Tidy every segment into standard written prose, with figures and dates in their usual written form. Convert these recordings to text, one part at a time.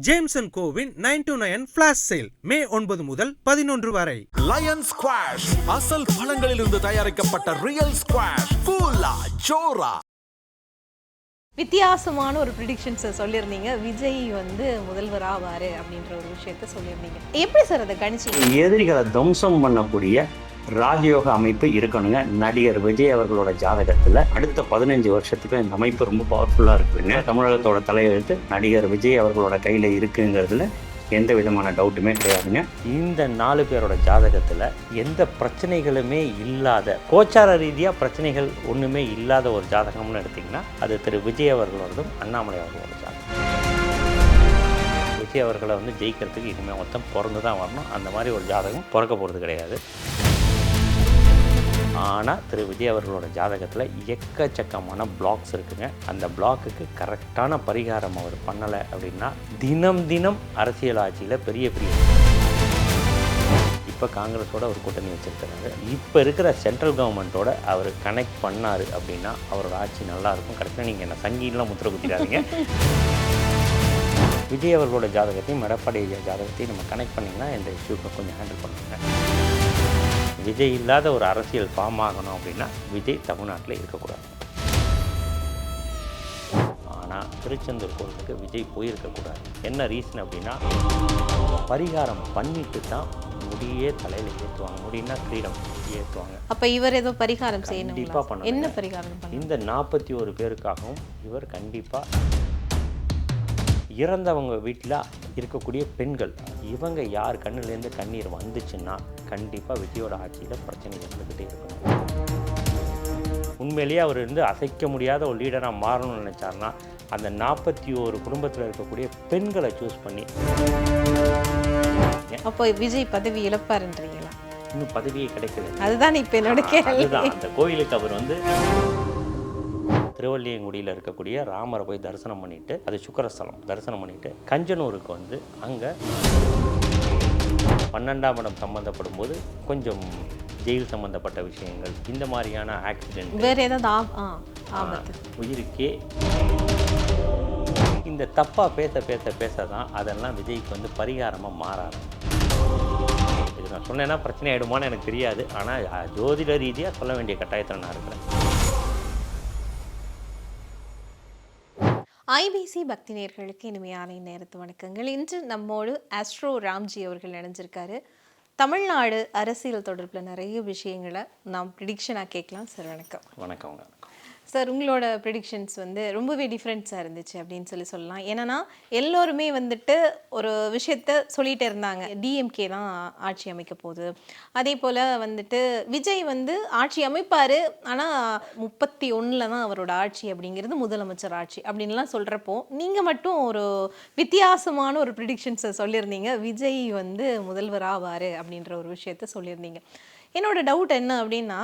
Jameson கோவின் 929 flash sale May 9 முதல் 11 வரை. லயன் ஸ்குவாஷ் அசல் பழங்களிலிருந்து தயாரிக்கப்பட்ட ரியல் ஸ்குவாஷ் ஃபுல்லா ஜோரா. வித்தியாசமான ஒரு ப்ரிடிக்ஷன்ஸை சொல்லியிருந்தீங்க. விஜய் வந்து முதல்வர் ஆவார் அப்படின்ற ஒரு விஷயத்த சொல்லியிருந்தீங்க. எப்படி சார் அதை கணிச்சிங்க? எதிரிகளை துவம்சம் பண்ணக்கூடிய ராஜயோக அமைப்பு இருக்கணுங்க. நடிகர் விஜய் அவர்களோட ஜாதகத்தில் அடுத்த 15 வருஷத்துக்கு இந்த அமைப்பு ரொம்ப பவர்ஃபுல்லாக இருக்குங்க. தமிழகத்தோட தலையெழுத்து நடிகர் விஜய் அவர்களோட கையில் இருக்குங்கிறதுல எந்த விதமான டவுட்டுமே கிடையாதுங்க. இந்த 4 பேரோட ஜாதகத்தில் எந்த பிரச்சனைகளுமே இல்லாத, கோச்சார ரீதியாக பிரச்சனைகள் ஒன்றுமே இல்லாத ஒரு ஜாதகம்னு எடுத்திங்கன்னா அது திரு விஜய் அவர்களோடதும் அண்ணாமலை அவர்களோட ஜாதகம். விஜய் அவர்களை வந்து ஜெயிக்கிறதுக்கு இனிமேல் மொத்தம் பிறந்து தான் வரணும். அந்த மாதிரி ஒரு ஜாதகம் பிறக்க போகிறது கிடையாது. ஆனால் திரு விஜய் அவர்களோட ஜாதகத்தில் எக்கச்சக்கமான பிளாக்ஸ் இருக்குங்க. அந்த பிளாக்குக்கு கரெக்டான பரிகாரம் அவர் பண்ணலை அப்படின்னா தினம் தினம் அரசியல் ஆட்சியில் பெரிய இப்போ காங்கிரஸோட ஒரு கூட்டணி வச்சுருக்கிறாரு. இப்போ இருக்கிற சென்ட்ரல் கவர்மெண்ட்டோட அவர் கனெக்ட் பண்ணார் அப்படின்னா அவரோட ஆட்சி நல்லாயிருக்கும். கரெக்டாக நீங்கள் என்ன சங்கிலாம் முத்திர குத்திடாதீங்க. விஜய் அவர்களோட ஜாதகத்தையும் எடப்பாடி ஜாதகத்தையும் நம்ம கனெக்ட் பண்ணிங்கன்னா இந்த இஷ்யூக்கு கொஞ்சம் ஹேண்டில் பண்ணுவாங்க. விஜய் இல்லாத ஒரு அரசியல் ஃபார்ம் ஆகணும் அப்படின்னா விஜய் தமிழ்நாட்டில் இருக்கக்கூடாது. ஆனால் திருச்செந்தூர் கோயிலுக்கு விஜய் போயிருக்கக்கூடாது. என்ன ரீசன் அப்படின்னா பரிகாரம் பண்ணிட்டு தான் முடியே தலையில் ஏற்றுவாங்க. முடியும்னா கிரீடம் ஏற்றுவாங்க. அப்போ இவர் ஏதோ பரிகாரம் செய்யணும். கண்டிப்பாக பண்ணணும். என்ன பரிகாரம்? இந்த 41 பேருக்காகவும் இவர் கண்டிப்பாக இறந்தவங்க வீட்டில் இருக்கக்கூடிய பெண்கள் இவங்க யார் கண்ணிலேருந்து கண்ணீர் வந்துச்சுன்னா கண்டிப்பாக விஜயோட ஆட்சியில் பிரச்சனை இருந்துக்கிட்டே இருக்கணும். உண்மையிலேயே அவர் வந்து அசைக்க முடியாத ஒரு லீடராக மாறணும்னு நினச்சாருன்னா அந்த 41 குடும்பத்தில் இருக்கக்கூடிய பெண்களை சூஸ் பண்ணி. அப்போ விஜய் பதவி இழப்பாருன்றீங்களா? இன்னும் பதவியே கிடைக்கல. அதுதான் இப்போ என்னோட கேள்வி. அதுதான் அந்த கோயிலுக்கு அவர் வந்து திருவள்ளியங்குடியில் இருக்கக்கூடிய ராமரை போய் தரிசனம் பண்ணிவிட்டு, அது சுக்கரஸ்தலம் தரிசனம் பண்ணிவிட்டு கஞ்சனூருக்கு வந்து அங்கே 12ஆம் இடம் சம்மந்தப்படும் போது கொஞ்சம் ஜெயில் சம்மந்தப்பட்ட விஷயங்கள், இந்த மாதிரியான ஆக்சிடென்ட், வேறு ஏதாவது உயிருக்கே இந்த தப்பாக பேச தான் அதெல்லாம் விஜய்க்கு வந்து பரிகாரமாக மாறாது. இது நான் சொன்னேன்னா பிரச்சனை ஆகிடுமான்னு எனக்கு தெரியாது. ஆனால் ஜோதிட ரீதியாக சொல்ல வேண்டிய கட்டாயத்தில் நான் இருக்கிறேன். ஐபிசி பக்தி நேயர்களுக்கு இனிமையான நேரத்து வணக்கங்கள். இன்று நம்மோடு ஆஸ்ட்ரோ ராம்ஜி அவர்கள் இணைஞ்சிருக்காரு. தமிழ்நாடு அரசியல் தொடர்பில் நிறைய விஷயங்களை நாம் ப்ரிடிக்ஷனாக கேட்கலாம். சார் வணக்கம். வணக்கம். சார், உங்களோட ப்ரிடிக்ஷன்ஸ் வந்து ரொம்பவே டிஃப்ரெண்ட்ஸாக இருந்துச்சு அப்படின்னு சொல்லலாம். ஏன்னா எல்லோருமே வந்துட்டு ஒரு விஷயத்த சொல்லிகிட்டே இருந்தாங்க, டிஎம்கே தான் ஆட்சி அமைக்க போகுது. அதே போல் வந்துட்டு விஜய் வந்து ஆட்சி அமைப்பார், ஆனால் 31 தான் அவரோட ஆட்சி அப்படிங்கிறது முதலமைச்சர் ஆட்சி அப்படின்லாம் சொல்கிறப்போ நீங்கள் மட்டும் ஒரு வித்தியாசமான ஒரு ப்ரிடிக்ஷன்ஸை சொல்லியிருந்தீங்க. விஜய் வந்து முதல்வர் ஆவார் அப்படின்ற ஒரு விஷயத்த சொல்லியிருந்தீங்க. என்னோட டவுட் என்ன அப்படின்னா,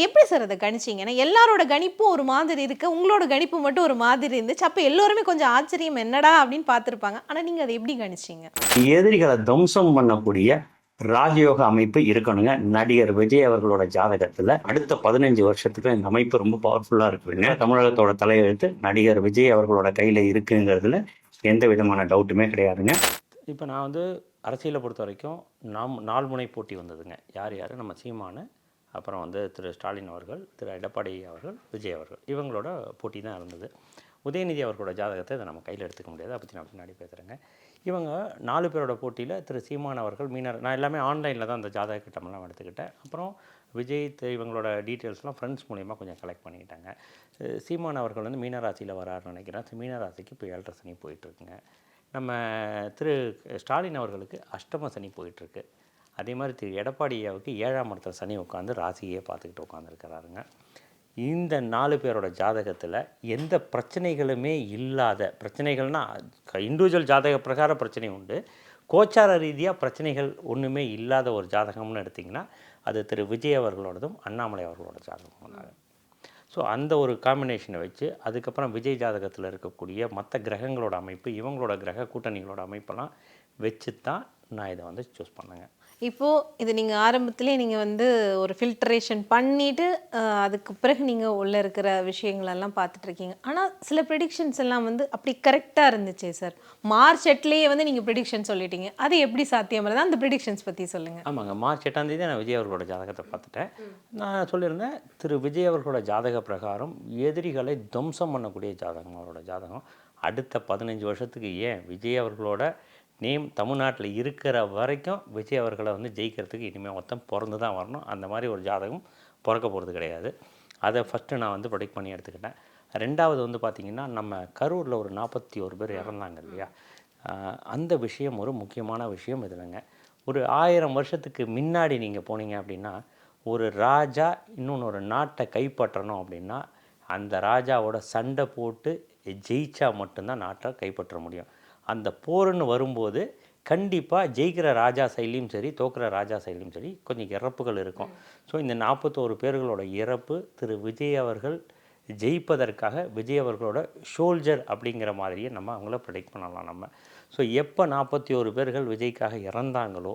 எப்படி சார் அதை கணிச்சிங்க? ஏன்னா எல்லாரோட கணிப்பும் ஒரு மாதிரி இருக்குது, உங்களோட கணிப்பு மட்டும் ஒரு மாதிரி இருந்துச்சு. அப்போ எல்லோருமே கொஞ்சம் ஆச்சரியம் என்னடா அப்படின்னு பார்த்துருப்பாங்க. ஆனால் நீங்கள் அதை எப்படி கணிச்சிங்க? எதிரிகளை துவம்சம் பண்ணக்கூடிய ராஜயோக அமைப்பு இருக்கணுங்க. நடிகர் விஜய் அவர்களோட ஜாதகத்தில் அடுத்த 15 வருஷத்துக்கு இந்த அமைப்பு ரொம்ப பவர்ஃபுல்லாக இருக்குதுங்க. தமிழகத்தோட தலையெழுத்து நடிகர் விஜய் அவர்களோட கையில் இருக்குங்கிறதுல எந்த விதமான டவுட்டுமே கிடையாதுங்க. இப்போ நான் வந்து அரசியலை பொறுத்த வரைக்கும் 4 முனை போட்டி வந்ததுங்க. யார் நம்ம சீமானு, அப்புறம் வந்து திரு ஸ்டாலின் அவர்கள், திரு எடப்பாடி அவர்கள், விஜய் அவர்கள், இவங்களோட போட்டி தான் இருந்தது. உதயநிதி அவர்களோட ஜாதகத்தை இதை நம்ம கையில் எடுத்துக்க முடியாது. அதை பற்றி நான் பின்னாடி பேசுகிறேங்க. இவங்க 4 பேரோட போட்டியில் திரு சீமான் அவர்கள் நான் எல்லாமே ஆன்லைனில் தான் அந்த ஜாதக கிட்டமெல்லாம் எடுத்துக்கிட்டேன். அப்புறம் விஜய் இவங்களோட டீட்டெயில்ஸ்லாம் ஃப்ரெண்ட்ஸ் மூலிமா கொஞ்சம் கலெக்ட் பண்ணிக்கிட்டாங்க. சீமான் அவர்கள் வந்து மீனராசியில் வராருன்னு நினைக்கிறேன். மீனராசிக்கு இப்போ 7.5 சனி போயிட்டுருக்குங்க. நம்ம திரு ஸ்டாலின் அவர்களுக்கு அஷ்டம சனி போயிட்டுருக்கு. அதே மாதிரி திரு எடப்பாடியாவுக்கு 7ஆம் இடத்துல சனி உட்காந்து ராசியே பார்த்துக்கிட்டு உட்காந்துருக்கிறாருங்க. இந்த 4 பேரோட ஜாதகத்தில் எந்த பிரச்சனைகளுமே இல்லாத, பிரச்சனைகள்னால் இண்டிவிஜுவல் ஜாதக பிரகார பிரச்சனை உண்டு, கோச்சார ரீதியாக பிரச்சனைகள் ஒன்றுமே இல்லாத ஒரு ஜாதகம்னு எடுத்திங்கன்னா அது திரு விஜய் அவர்களோடதும் அண்ணாமலை அவர்களோட ஜாதகம் தான். ஸோ அந்த ஒரு காம்பினேஷனை வச்சு அதுக்கப்புறம் விஜய் ஜாதகத்தில் இருக்கக்கூடிய மற்ற கிரகங்களோட அமைப்பு, இவங்களோட கிரக கூட்டணிகளோட அமைப்பெல்லாம் வச்சு தான் நான் இதை வந்து சூஸ் பண்ணேங்க. இப்போது இது நீங்கள் ஆரம்பத்திலே நீங்கள் வந்து ஒரு ஃபில்ட்ரேஷன் பண்ணிவிட்டு அதுக்கு பிறகு நீங்கள் உள்ளே இருக்கிற விஷயங்களெல்லாம் பார்த்துட்ருக்கீங்க. ஆனால் சில ப்ரெடிக்ஷன்ஸ் எல்லாம் வந்து அப்படி கரெக்டாக இருந்துச்சே சார். மார்ச் 8லேயே வந்து நீங்கள் ப்ரெடிக்ஷன் சொல்லிட்டீங்க. அது எப்படி சாத்தியமானது? அந்த ப்ரெடிக்ஷன்ஸ் பற்றி சொல்லுங்கள். ஆமாங்க, மார்ச் 8ஆம் தேதி நான் விஜய் அவர்களோட ஜாதகத்தை பார்த்துட்டேன். நான் சொல்லியிருந்தேன், திரு விஜய் அவர்களோட ஜாதக பிரகாரம் எதிரிகளை துவம்சம் பண்ணக்கூடிய ஜாதகம் அவரோட ஜாதகம். அடுத்த 15 வருஷத்துக்கு ஏன் விஜய் அவர்களோட நேம் தமிழ்நாட்டில் இருக்கிற வரைக்கும் விஜய் அவர்களை வந்து ஜெயிக்கிறதுக்கு இனிமேல் மொத்தம் பிறந்து தான் வரணும். அந்த மாதிரி ஒரு ஜாதகம் பிறக்க போகிறது கிடையாது. அதை ஃபஸ்ட்டு நான் வந்து ப்ரொடெக்ட் பண்ணி எடுத்துக்கிட்டேன். ரெண்டாவது வந்து பார்த்திங்கன்னா, நம்ம கரூரில் ஒரு 41 பேர் இறந்தாங்க இல்லையா, அந்த விஷயம் ஒரு முக்கியமான விஷயம் இதுலங்க. ஒரு 1000 வருஷத்துக்கு முன்னாடி நீங்கள் போனீங்க அப்படின்னா, ஒரு ராஜா இன்னொன்று ஒரு நாட்டை கைப்பற்றணும் அப்படின்னா அந்த ராஜாவோட சண்டை போட்டு ஜெயிச்சா மட்டும்தான் நாட்டை கைப்பற்ற முடியும். அந்த போர்னு வரும்போது கண்டிப்பாக ஜெயிக்கிற ராஜா சைட்லேயும் சரி, தோக்குற ராஜா சைட்லேயும் சரி கொஞ்சம் இறப்புகள் இருக்கும். ஸோ இந்த 41 பேர்களோட இறப்பு திரு விஜய் அவர்கள் ஜெயிப்பதற்காக விஜய் அவர்களோட ஷோல்ஜர் அப்படிங்கிற மாதிரியே நம்ம அவங்கள ப்ரெடிக்ட் பண்ணலாம் நம்ம. ஸோ எப்போ 41 பேர்கள் விஜய்க்காக இறந்தாங்களோ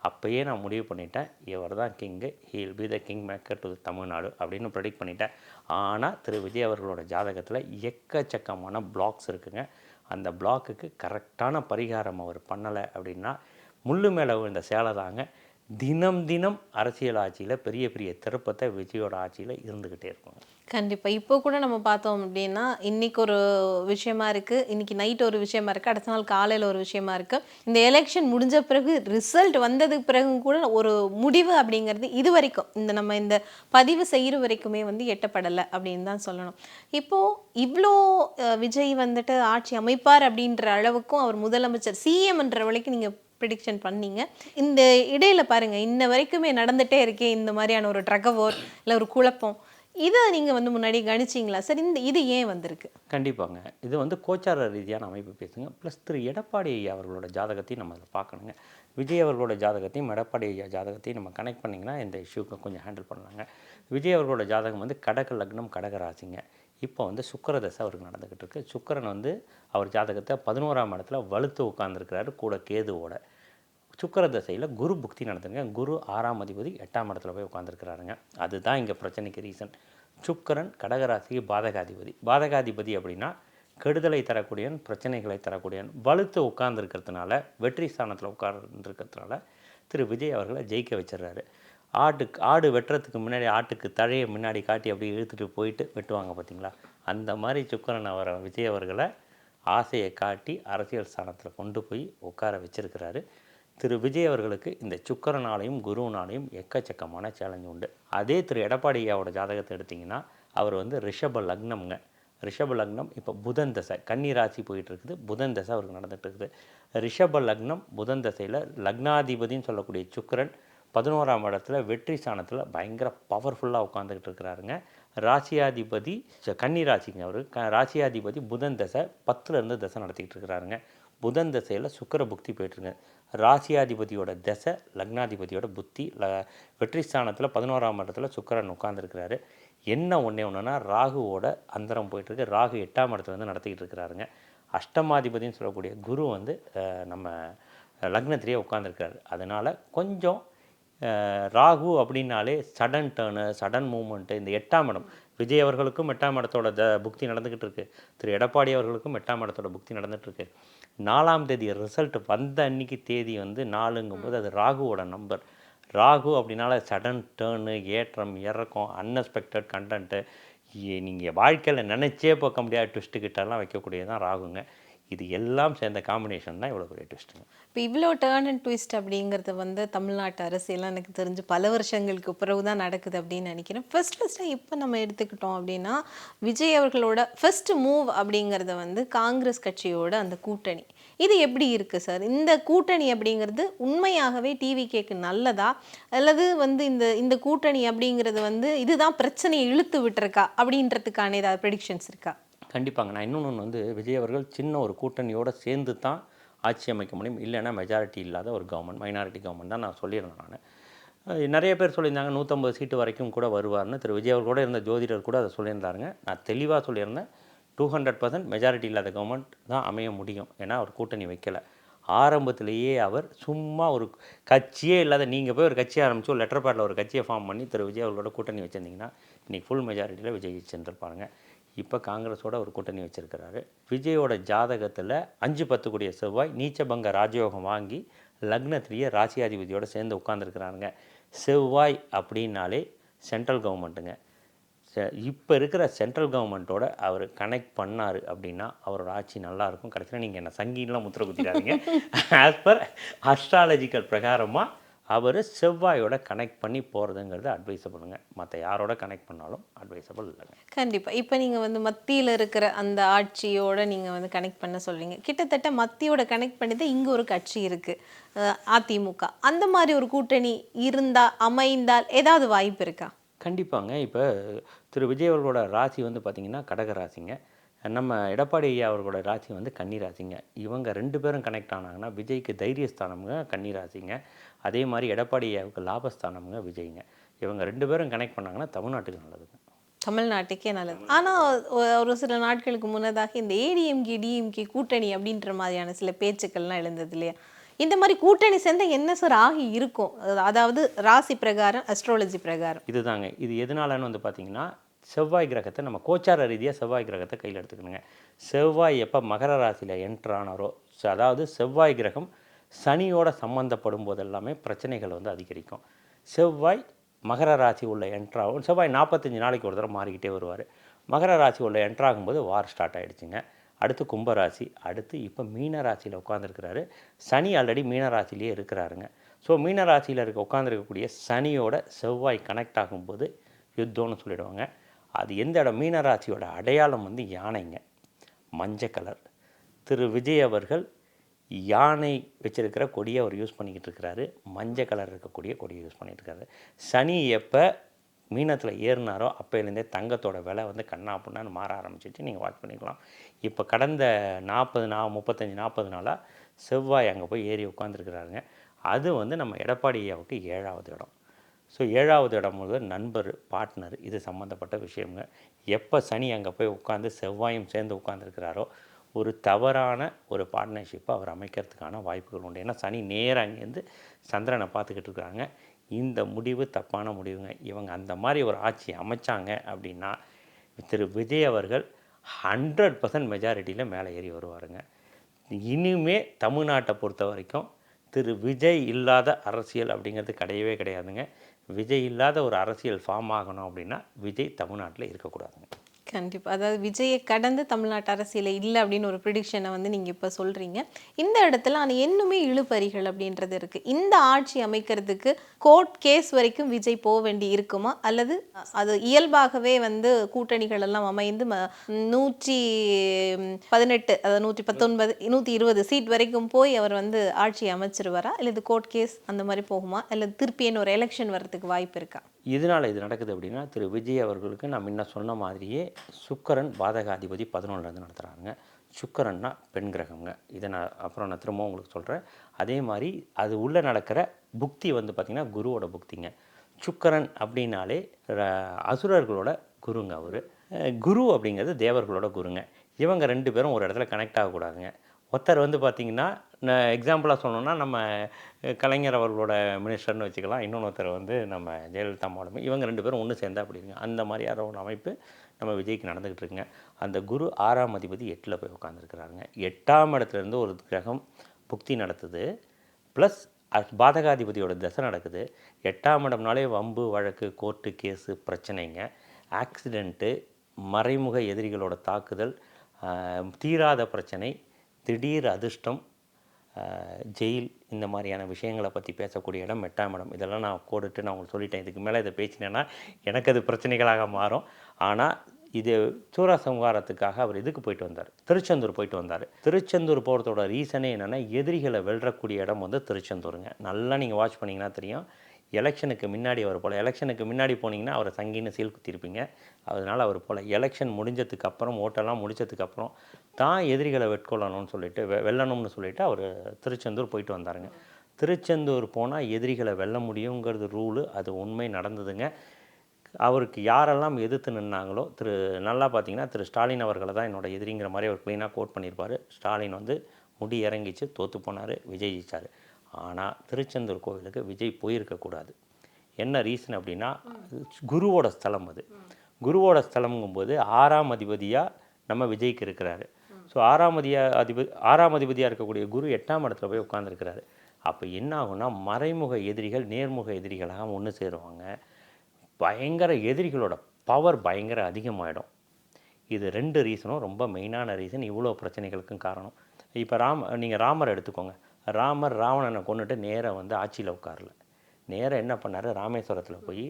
அப்போயே நான் முடிவு பண்ணிட்டேன், இவர் தான் king, he'll be the king maker to Tamil Nadu அப்படின்னு ப்ரெடிக்ட் பண்ணிட்டேன். ஆனால் திரு விஜய் அவர்களோட ஜாதகத்தில் எக்கச்சக்கமான பிளாக்ஸ் இருக்குங்க. அந்த பிளாக்குக்கு கரெக்டான பரிகாரம் அவர் பண்ணலை அப்படின்னா முள்ளு மேலே விழுந்த சேலை தாங்க. தினம் தினம் அரசியல் ஆட்சியில் பெரிய பெரிய திருப்பத்தை விஜயோட ஆட்சியில் இருந்துக்கிட்டே இருக்கும். கண்டிப்பாக. இப்போ கூட நம்ம பார்த்தோம் அப்படின்னா, இன்றைக்கி ஒரு விஷயமா இருக்குது, இன்றைக்கி நைட் ஒரு விஷயமா இருக்குது, அடுத்த நாள் காலையில் ஒரு விஷயமா இருக்குது. இந்த எலெக்ஷன் முடிஞ்ச பிறகு ரிசல்ட் வந்ததுக்கு பிறகு கூட ஒரு முடிவு அப்படிங்கிறது இது வரைக்கும் நம்ம இந்த பதிவு செய்கிற வரைக்குமே வந்து எட்டப்படலை அப்படின்னு தான் சொல்லணும். இப்போது இவ்வளோ விஜய் வந்துட்டு ஆட்சி அமைப்பார் அப்படின்ற அளவுக்கும் அவர் முதலமைச்சர் சிஎம்ன்ற வரைக்கும் நீங்கள் ப்ரிடிக்ஷன் பண்ணீங்க. இந்த இடையில பாருங்கள், இன்ன வரைக்குமே நடந்துகிட்டே இருக்கே இந்த மாதிரியான ஒரு ட்ரகவோர் இல்லை ஒரு குழப்பம், இதை நீங்கள் வந்து முன்னாடி கணிச்சிங்களா சார்? இது ஏன் வந்திருக்கு? கண்டிப்பாங்க, இது வந்து கோச்சார ரீதியான அமைப்பு பேசுங்க. ப்ளஸ் திரு எடப்பாடி ஐயா அவர்களோட ஜாதகத்தையும் நம்ம அதில் பார்க்கணுங்க. விஜய் அவர்களோட ஜாதகத்தையும் எடப்பாடி ஐயா ஜாதகத்தையும் நம்ம கனெக்ட் பண்ணிங்கன்னா இந்த இஷ்யூக்கு கொஞ்சம் ஹேண்டில் பண்ணலாங்க. விஜய் அவர்களோட ஜாதகம் வந்து கடக லக்னம் கடக ராசிங்க. இப்போ வந்து சுக்கிரதசை அவருக்கு நடந்துக்கிட்டு இருக்குது. சுக்கிரன் வந்து அவர் ஜாதகத்தை 11ஆம் இடத்துல வலுத்து உட்காந்துருக்கிறாரு கூட கேதுவோட. சுக்கிரதசையில் குரு புக்தி நடந்துங்க. குரு 6ஆம் அதிபதி 8ஆம் இடத்துல போய் உட்காந்துருக்கிறாருங்க. அதுதான் இங்கே பிரச்சனைக்கு ரீசன். சுக்கிரன் கடகராசிக்கு பாதகாதிபதி அப்படின்னா கெடுதலை தரக்கூடியவன், பிரச்சனைகளை தரக்கூடியவன். வலுத்து உட்கார்ந்துருக்கிறதுனால, வெற்றி ஸ்தானத்தில் உட்கார்ந்துருக்கிறதுனால திரு விஜய் அவர்களை ஜெயிக்க வச்சிடுறாரு. ஆடு வெட்டுறதுக்கு முன்னாடி ஆட்டுக்கு தழையை முன்னாடி காட்டி அப்படியே இழுத்துட்டு போயிட்டு வெட்டுவாங்க பார்த்தீங்களா, அந்த மாதிரி சுக்கிரன் அவரை விஜய் அவர்களை ஆசையை காட்டி அரசியல் ஸ்தானத்தில் கொண்டு போய் உட்கார வச்சிருக்கிறாரு. திரு விஜய் அவர்களுக்கு இந்த சுக்கிரனாலையும் குருவினாலையும் எக்கச்சக்கமான சேலஞ்சு உண்டு. அதே திரு எடப்பாடி ஐயாவோட ஜாதகத்தை எடுத்திங்கன்னா அவர் வந்து ரிஷப லக்னம்ங்க. ரிஷப லக்னம் இப்போ புதன் தசை, கன்னி ராசி போயிட்டு இருக்குது, புதன் தசை அவருக்கு நடந்துகிட்டு இருக்குது. ரிஷப லக்னம் புதன் தசையில் லக்னாதிபதினு சொல்லக்கூடிய சுக்கிரன் 11ஆம் இடத்துல வெற்றி ஸ்தானத்தில் பயங்கர பவர்ஃபுல்லாக உட்காந்துக்கிட்டு இருக்கிறாருங்க. ராசியாதிபதி கன்னி ராசிங்க, அவர் ராசியாதிபதி புதன் தசை 10லேருந்து தசை நடத்திக்கிட்டு இருக்கிறாருங்க. புதன் தசையில் சுக்கிர புக்தி போயிட்டுருங்க. ராசியாதிபதியோட தசை லக்னாதிபதியோட புத்தி வெற்றி ஸ்தானத்தில் 11ஆம் இடத்துல சுக்கிரன் உட்காந்துருக்கிறாரு. என்ன ஒன்றுனா ராகுவோட அந்தரம் போயிட்டுருக்கு. ராகு 8ஆம் இடத்துல வந்து நடத்திக்கிட்டு இருக்கிறாருங்க. அஷ்டமாதிபதினு சொல்லக்கூடிய குரு வந்து நம்ம லக்னத்திலேயே உட்காந்துருக்காரு. அதனால் கொஞ்சம் ராகு அப்படின்னாலே சடன் டேர்னு, சடன் மூமெண்ட்டு. இந்த 8ஆம் இடம் விஜய் அவர்களுக்கும் 8ஆம் இடத்தோட புக்தி நடந்துக்கிட்டு இருக்குது. திரு எடப்பாடி அவர்களுக்கும் 8ஆம் இடத்தோட புக்தி நடந்துகிட்ருக்கு. 4ஆம் தேதி ரிசல்ட் வந்த அன்றைக்கி தேதி வந்து 4ங்கும்போது அது ராகுவோட நம்பர். ராகு அப்படின்னால சடன் டேர்னு, ஏற்றம் இறக்கம், அன்எக்ஸ்பெக்டட் கண்டென்ட்டு, நீங்கள் வாழ்க்கையில் நினச்சே பார்க்க முடியாத ட்விஸ்ட்டுக்கிட்டலாம் வைக்கக்கூடியதான் ராகுங்க. இது எல்லாம் சேர்ந்த காம்பினேஷன் தான் இவ்வளோ பெரிய ட்விஸ்ட்டுங்க. இப்போ இவ்வளோ டேர்ன் அண்ட் ட்விஸ்ட் அப்படிங்கிறது வந்து தமிழ்நாட்டு அரசியலாம் எனக்கு தெரிஞ்சு பல வருஷங்களுக்கு பிறகு தான் நடக்குது அப்படின்னு நினைக்கிறேன். ஃபஸ்ட்டாக இப்போ நம்ம எடுத்துக்கிட்டோம் அப்படின்னா, விஜய் அவர்களோட ஃபஸ்ட்டு மூவ் அப்படிங்கிறத வந்து காங்கிரஸ் கட்சியோட அந்த கூட்டணி, இது எப்படி இருக்குது சார்? இந்த கூட்டணி அப்படிங்கிறது உண்மையாகவே டிவிகேக்கு நல்லதா, அல்லது வந்து இந்த கூட்டணி அப்படிங்கிறது வந்து இதுதான் பிரச்சனையை இழுத்து விட்டுருக்கா அப்படின்றதுக்கான ஏதாவது ப்ரெடிக்ஷன்ஸ் இருக்கா? கண்டிப்பாங்க. நான் இன்னொன்று வந்து விஜய் அவர்கள் சின்ன ஒரு கூட்டணியோடு சேர்ந்து தான் ஆட்சி அமைக்க முடியும், இல்லைன்னா மெஜாரிட்டி இல்லாத ஒரு கவர்மெண்ட், மைனாரிட்டி கவர்மெண்ட் தான் நான் சொல்லியிருந்தேன். நான் நிறைய பேர் சொல்லியிருந்தாங்க 150 சீட்டு வரைக்கும் கூட வருவார்னு. திரு விஜய் அவர்களோட இருந்த ஜோதிடர் கூட அதை சொல்லியிருந்தாருங்க. நான் தெளிவாக சொல்லியிருந்தேன், 200% மெஜாரிட்டி இல்லாத கவர்மெண்ட் தான் அமைய முடியும், ஏன்னா அவர் கூட்டணி வைக்கலை. ஆரம்பத்திலேயே அவர் சும்மா ஒரு கட்சியே இல்லாத நீங்கள் போய் ஒரு கட்சி ஆரம்பித்து ஒரு லெட்டர் பேடில் ஒரு கட்சியை ஃபார்ம் பண்ணி திரு விஜய் அவர்களோட கூட்டணி வச்சுருந்தீங்கன்னா இன்றைக்கி ஃபுல் மெஜாரிட்டியில் விஜய் சென்றிருப்பாங்க. இப்போ காங்கிரஸோட ஒரு கூட்டணி வச்சுருக்கிறாரு. விஜயோட ஜாதகத்தில் 5-10 கூடிய செவ்வாய் நீச்சபங்க ராஜயோகம் வாங்கி லக்னத்திலேயே ராசியாதிபதியோடு சேர்ந்து உட்காந்துருக்கிறாருங்க. செவ்வாய் அப்படின்னாலே சென்ட்ரல் கவர்மெண்ட்டுங்க. இப்போ இருக்கிற சென்ட்ரல் கவர்மெண்ட்டோட அவர் கனெக்ட் பண்ணார் அப்படின்னா அவரோட ஆட்சி நல்லாயிருக்கும். கடைசியில் நீங்கள் என்ன சங்கின்லாம் முத்திர குத்திடாதீங்க. ஆஸ் பர் அஸ்ட்ராலஜிக்கல் பிரகாரமாக அவர் செவ்வாயோட கனெக்ட் பண்ணி போகிறதுங்கிறது அட்வைசபிளுங்க. மற்ற யாரோட கனெக்ட் பண்ணாலும் அட்வைசபிள் இல்லைங்க. கண்டிப்பாக. இப்போ நீங்கள் வந்து மத்தியில் இருக்கிற அந்த ஆட்சியோட நீங்கள் வந்து கனெக்ட் பண்ண சொல்கிறீங்க. கிட்டத்தட்ட மத்தியோட கனெக்ட் பண்ணி தான் இங்கே ஒரு கட்சி இருக்குது அதிமுக. அந்த மாதிரி ஒரு கூட்டணி இருந்தால் அமைந்தால் ஏதாவது வாய்ப்பு இருக்கா? கண்டிப்பாங்க. இப்போ திரு விஜய் அவர்களோட ராசி வந்து பார்த்திங்கன்னா கடக ராசிங்க. நம்ம எடப்பாடி ஐயா அவர்களோட ராசி வந்து கன்னி ராசிங்க. இவங்க 2 பேரும் கனெக்ட் ஆனாங்கன்னா விஜய்க்கு தைரியஸ்தானமுங்க கன்னி ராசிங்க. அதே மாதிரி எடப்பாடி ஐயாவுக்கு லாபஸ்தானமுங்க விஜய்ங்க. இவங்க 2 பேரும் கனெக்ட் பண்ணாங்கன்னா தமிழ்நாட்டுக்கு நல்லதுங்க. தமிழ்நாட்டுக்கே நல்லது. ஆனால் ஒரு சில நாட்களுக்கு முன்னதாக இந்த ஏடிஎம்கே டிஎம்கே கூட்டணி அப்படின்ற மாதிரியான சில பேச்சுக்கள்லாம் எழுந்தது இல்லையா? இந்த மாதிரி கூட்டணி சேர்ந்த என்ன சார் ஆகி இருக்கும்? அதாவது ராசி பிரகாரம், அஸ்ட்ராலஜி பிரகாரம் இதுதாங்க. இது எதனாலன்னு வந்து பார்த்திங்கன்னா செவ்வாய் கிரகத்தை நம்ம கோச்சார ரீதியாக செவ்வாய் கிரகத்தை கையில் எடுத்துக்கணுங்க. செவ்வாய் எப்போ மகர ராசியில் என்ட்ரு ஆனாரோ, அதாவது செவ்வாய் கிரகம் சனியோட சம்மந்தப்படும் போது எல்லாமே பிரச்சனைகள் வந்து அதிகரிக்கும். செவ்வாய் மகர ராசி உள்ள என்ட்ராகும். செவ்வாய் 45 நாளைக்கு ஒரு தடவை மாறிக்கிட்டே வருவார். மகர ராசி உள்ள என்ட்ராகும்போது வார் ஸ்டார்ட் ஆகிடுச்சுங்க. அடுத்து கும்பராசி, அடுத்து இப்போ மீன ராசியில் உட்காந்துருக்கிறாரு. சனி ஆல்ரெடி மீன ராசிலேயே இருக்கிறாருங்க. ஸோ மீன ராசியில் உட்காந்துருக்கக்கூடிய சனியோட செவ்வாய் கனெக்ட் ஆகும்போது யுத்தம்னு சொல்லிடுவாங்க. அது எந்த இடம்? மீன ராசியோட அடையாளம் வந்து யானைங்க, மஞ்சள் கலர். திரு விஜய் அவர்கள் யானை வச்சிருக்கிற கொடியை அவர் யூஸ் பண்ணிக்கிட்டு இருக்கிறாரு. மஞ்சள் கலர் இருக்கக்கூடிய கொடியை யூஸ் பண்ணிகிட்டு இருக்காரு. சனி எப்போ மீனத்தில் ஏறினாரோ அப்போலேருந்தே தங்கத்தோட விலை வந்து கண்ணா அப்படின்னான்னு மாற ஆரம்பிச்சிச்சு. நீங்கள் வாட்ச் பண்ணிக்கலாம். இப்போ கடந்த 35-40 நாளாக செவ்வாய் அங்கே போய் ஏறி உட்காந்துருக்கிறாருங்க. அது வந்து நம்ம எடப்பாடி ஐயாவுக்கு 7வது இடம். ஸோ 7வது இடம் போது நண்பர், பார்ட்னர், இது சம்மந்தப்பட்ட விஷயங்க. எப்போ சனி அங்கே போய் உட்காந்து செவ்வாயும் சேர்ந்து உட்காந்துருக்கிறாரோ ஒரு தவறான ஒரு பார்ட்னர்ஷிப்பை அவர் அமைக்கிறதுக்கான வாய்ப்புகள் உண்டு. ஏன்னா சனி நேராக அங்கேருந்து சந்திரனை பார்த்துக்கிட்டு இருக்கிறாங்க. இந்த முடிவு தப்பான முடிவுங்க. இவங்க அந்த மாதிரி ஒரு ஆட்சி அமைச்சாங்க அப்படின்னா திரு விஜய் அவர்கள் 100% மெஜாரிட்டியில் மேலே ஏறி வருவாருங்க. இனிமே தமிழ்நாட்டை பொறுத்த வரைக்கும் திரு விஜய் இல்லாத அரசியல் அப்படிங்கிறது கிடையவே கிடையாதுங்க. விஜய் இல்லாத ஒரு அரசியல் ஃபார்ம் ஆகணும் அப்படின்னா விஜய் தமிழ்நாட்டில் இருக்கக்கூடாதுங்க. கண்டிப்பாக. அதாவது விஜயை கடந்து தமிழ்நாட்டு அரசியல் இல்லை அப்படின்னு ஒரு ப்ரிடிக்ஷனை வந்து நீங்கள் இப்போ சொல்கிறீங்க. இந்த இடத்துல ஆனால் இன்னுமே இழுபறிகள் அப்படின்றது இருக்குது. இந்த ஆட்சி அமைக்கிறதுக்கு கோர்ட் கேஸ் வரைக்கும் விஜய் போக வேண்டி இருக்குமா, அல்லது அது இயல்பாகவே வந்து கூட்டணிகள் எல்லாம் அமைந்து 118 அதாவது 119 120 சீட் வரைக்கும் போய் அவர் வந்து ஆட்சி அமைச்சிருவாரா, அல்லது கோர்ட் கேஸ் அந்த மாதிரி போகுமா, அல்லது திருப்பின்னு ஒரு எலெக்ஷன் வர்றதுக்கு வாய்ப்பு இருக்கா? இதனால் இது நடக்குது அப்படின்னா திரு விஜய் அவர்களுக்கு நான் முன்ன சொன்ன மாதிரியே சுக்கிரன் பாதகாதிபதி 11லேருந்து நடத்துகிறாங்க. சுக்கிரன்னா பெண் கிரகங்க. இதை நான் திரும்பவும் உங்களுக்கு சொல்கிறேன். அதே மாதிரி அது உள்ளே நடக்கிற புக்தி வந்து பார்த்திங்கன்னா குருவோட புக்திங்க. சுக்கிரன் அப்படின்னாலே அசுரர்களோட குருங்க அவர். குரு அப்படிங்கிறது தேவர்களோட குருங்க. இவங்க 2 பேரும் ஒரு இடத்துல கனெக்ட் ஆகக்கூடாதுங்க. ஒருத்தர் வந்து பார்த்திங்கன்னா எக்ஸாம்பிளாக சொல்லணும்னா நம்ம கலைஞர் அவர்களோட மினிஸ்டர்னு வச்சுக்கலாம். இன்னொருத்தர் வந்து நம்ம ஜெயலலிதா மாடல். இவங்க 2 பேரும் ஒன்று சேர்ந்தா அப்படிங்க. அந்த மாதிரியான ஒரு அமைப்பு நம்ம விஜய்க்கு நடந்துக்கிட்டு இருக்குங்க. அந்த குரு 6ஆம் அதிபதி 8ல் போய் உட்காந்துருக்கிறாருங்க. 8ஆம் இடத்துலேருந்து ஒரு கிரகம் புக்தி நடத்துது, ப்ளஸ் பாதகாதிபதியோட தசை நடக்குது. 8ஆம் இடம்னாலே வம்பு வழக்கு, கோர்ட்டு கேஸு, பிரச்சனைங்க, ஆக்சிடெண்ட்டு, மறைமுக எதிரிகளோட தாக்குதல், தீராத பிரச்சனை, திடீர் அதிர்ஷ்டம், ஜெயில், இந்த மாதிரியான விஷயங்களை பற்றி பேசக்கூடிய இடம் 8ஆம் இடம். இதெல்லாம் நான் கோடிட்டு நான் உங்களுக்கு சொல்லிட்டேன். இதுக்கு மேலே இதை பேசினேன்னா எனக்கு அது பிரச்சனைகளாக மாறும். ஆனால் இது சூரசம்ஹாரத்துக்காக அவர் இதுக்கு போயிட்டு வந்தார், திருச்செந்தூர் போயிட்டு வந்தார். திருச்செந்தூர் போகிறதோட ரீசனே என்னென்னா எதிரிகளை வெல்றக்கூடிய இடம் வந்து திருச்செந்தூருங்க. நல்லா நீங்கள் வாட்ச் பண்ணிங்கன்னா தெரியும். எலெக்ஷனுக்கு முன்னாடி அவர் போல், எலெக்ஷனுக்கு முன்னாடி போனீங்கன்னா அவரை சங்கின்னு சீல் குத்திருப்பீங்க. அதனால் அவர் போல் எலெக்ஷன் முடிஞ்சதுக்கப்புறம், ஓட்டெல்லாம் முடிஞ்சதுக்கப்புறம் தான் எதிரிகளை வெட்கொள்ளணும்னு சொல்லிட்டு வெல்லணும்னு சொல்லிட்டு அவர் திருச்செந்தூர் போயிட்டு வந்தாருங்க. திருச்செந்தூர் போனால் எதிரிகளை வெல்ல முடியுங்கிறது ரூலு. அது உண்மை நடந்ததுங்க. அவருக்கு யாரெல்லாம் எதிர்த்து நின்னாங்களோ நல்லா பார்த்தீங்கன்னா திரு ஸ்டாலின் அவர்களை தான் என்னோட எதிரிங்கிற மாதிரி அவர் க்ளீனாக கோட் பண்ணியிருப்பார். ஸ்டாலின் வந்து முடி இறங்கிச்சு, தோற்று போனார், விஜய் ஜெயிச்சார். ஆனால் திருச்செந்தூர் கோவிலுக்கு விஜய் போயிருக்கக்கூடாது. என்ன ரீசன் அப்படின்னா, குருவோட ஸ்தலம் அது. குருவோட ஸ்தலங்கும்போது 6ஆம் அதிபதியாக நம்ம விஜய்க்கு இருக்கிறாரு. ஸோ 6ஆம் அதிபதியாக இருக்கக்கூடிய குரு 8ஆம் இடத்துல போய் உட்காந்துருக்கிறாரு. அப்போ என்ன ஆகும்னா, மறைமுக எதிரிகள் நேர்முக எதிரிகளாக ஒன்று சேருவாங்க. பயங்கர எதிரிகளோட பவர் பயங்கர அதிகமாகிடும். இது 2 ரீசனும் ரொம்ப மெயினான ரீசன் இவ்வளோ பிரச்சனைகளுக்கும் காரணம். இப்போ நீங்கள் ராமரை எடுத்துக்கோங்க. ராமர் ராவணனை கொண்டுட்டு நேராக வந்து ஆட்சியில் உட்காரல. நேராக என்ன பண்ணார், ராமேஸ்வரத்தில் போய்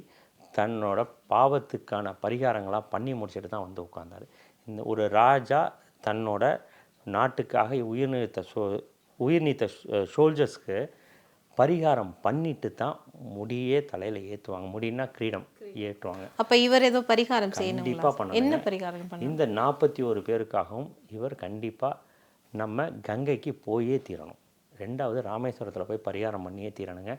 தன்னோட பாவத்துக்கான பரிகாரங்களாக பண்ணி முடிச்சுட்டு தான் வந்து உட்கார்ந்தார். இந்த ஒரு ராஜா தன்னோட நாட்டுக்காக உயிர்நீத்த சோல்ஜர்ஸ்க்கு பரிகாரம் பண்ணிட்டு தான் முடியே தலையில் ஏற்றுவாங்க. முடின்னா கிரீடம் ஏற்றுவாங்க. அப்போ இவர் ஏதோ பரிகாரம் செய்யணும். கண்டிப்பாக பண்ணணும். என்ன பரிகாரம் பண்ணணும்? இந்த 41 பேருக்காகவும் இவர் கண்டிப்பாக நம்ம கங்கைக்கு போயே தீரணும். 2வது ராமேஸ்வரத்தில் போய் பரிகாரம் பண்ணியே தீரணுங்க.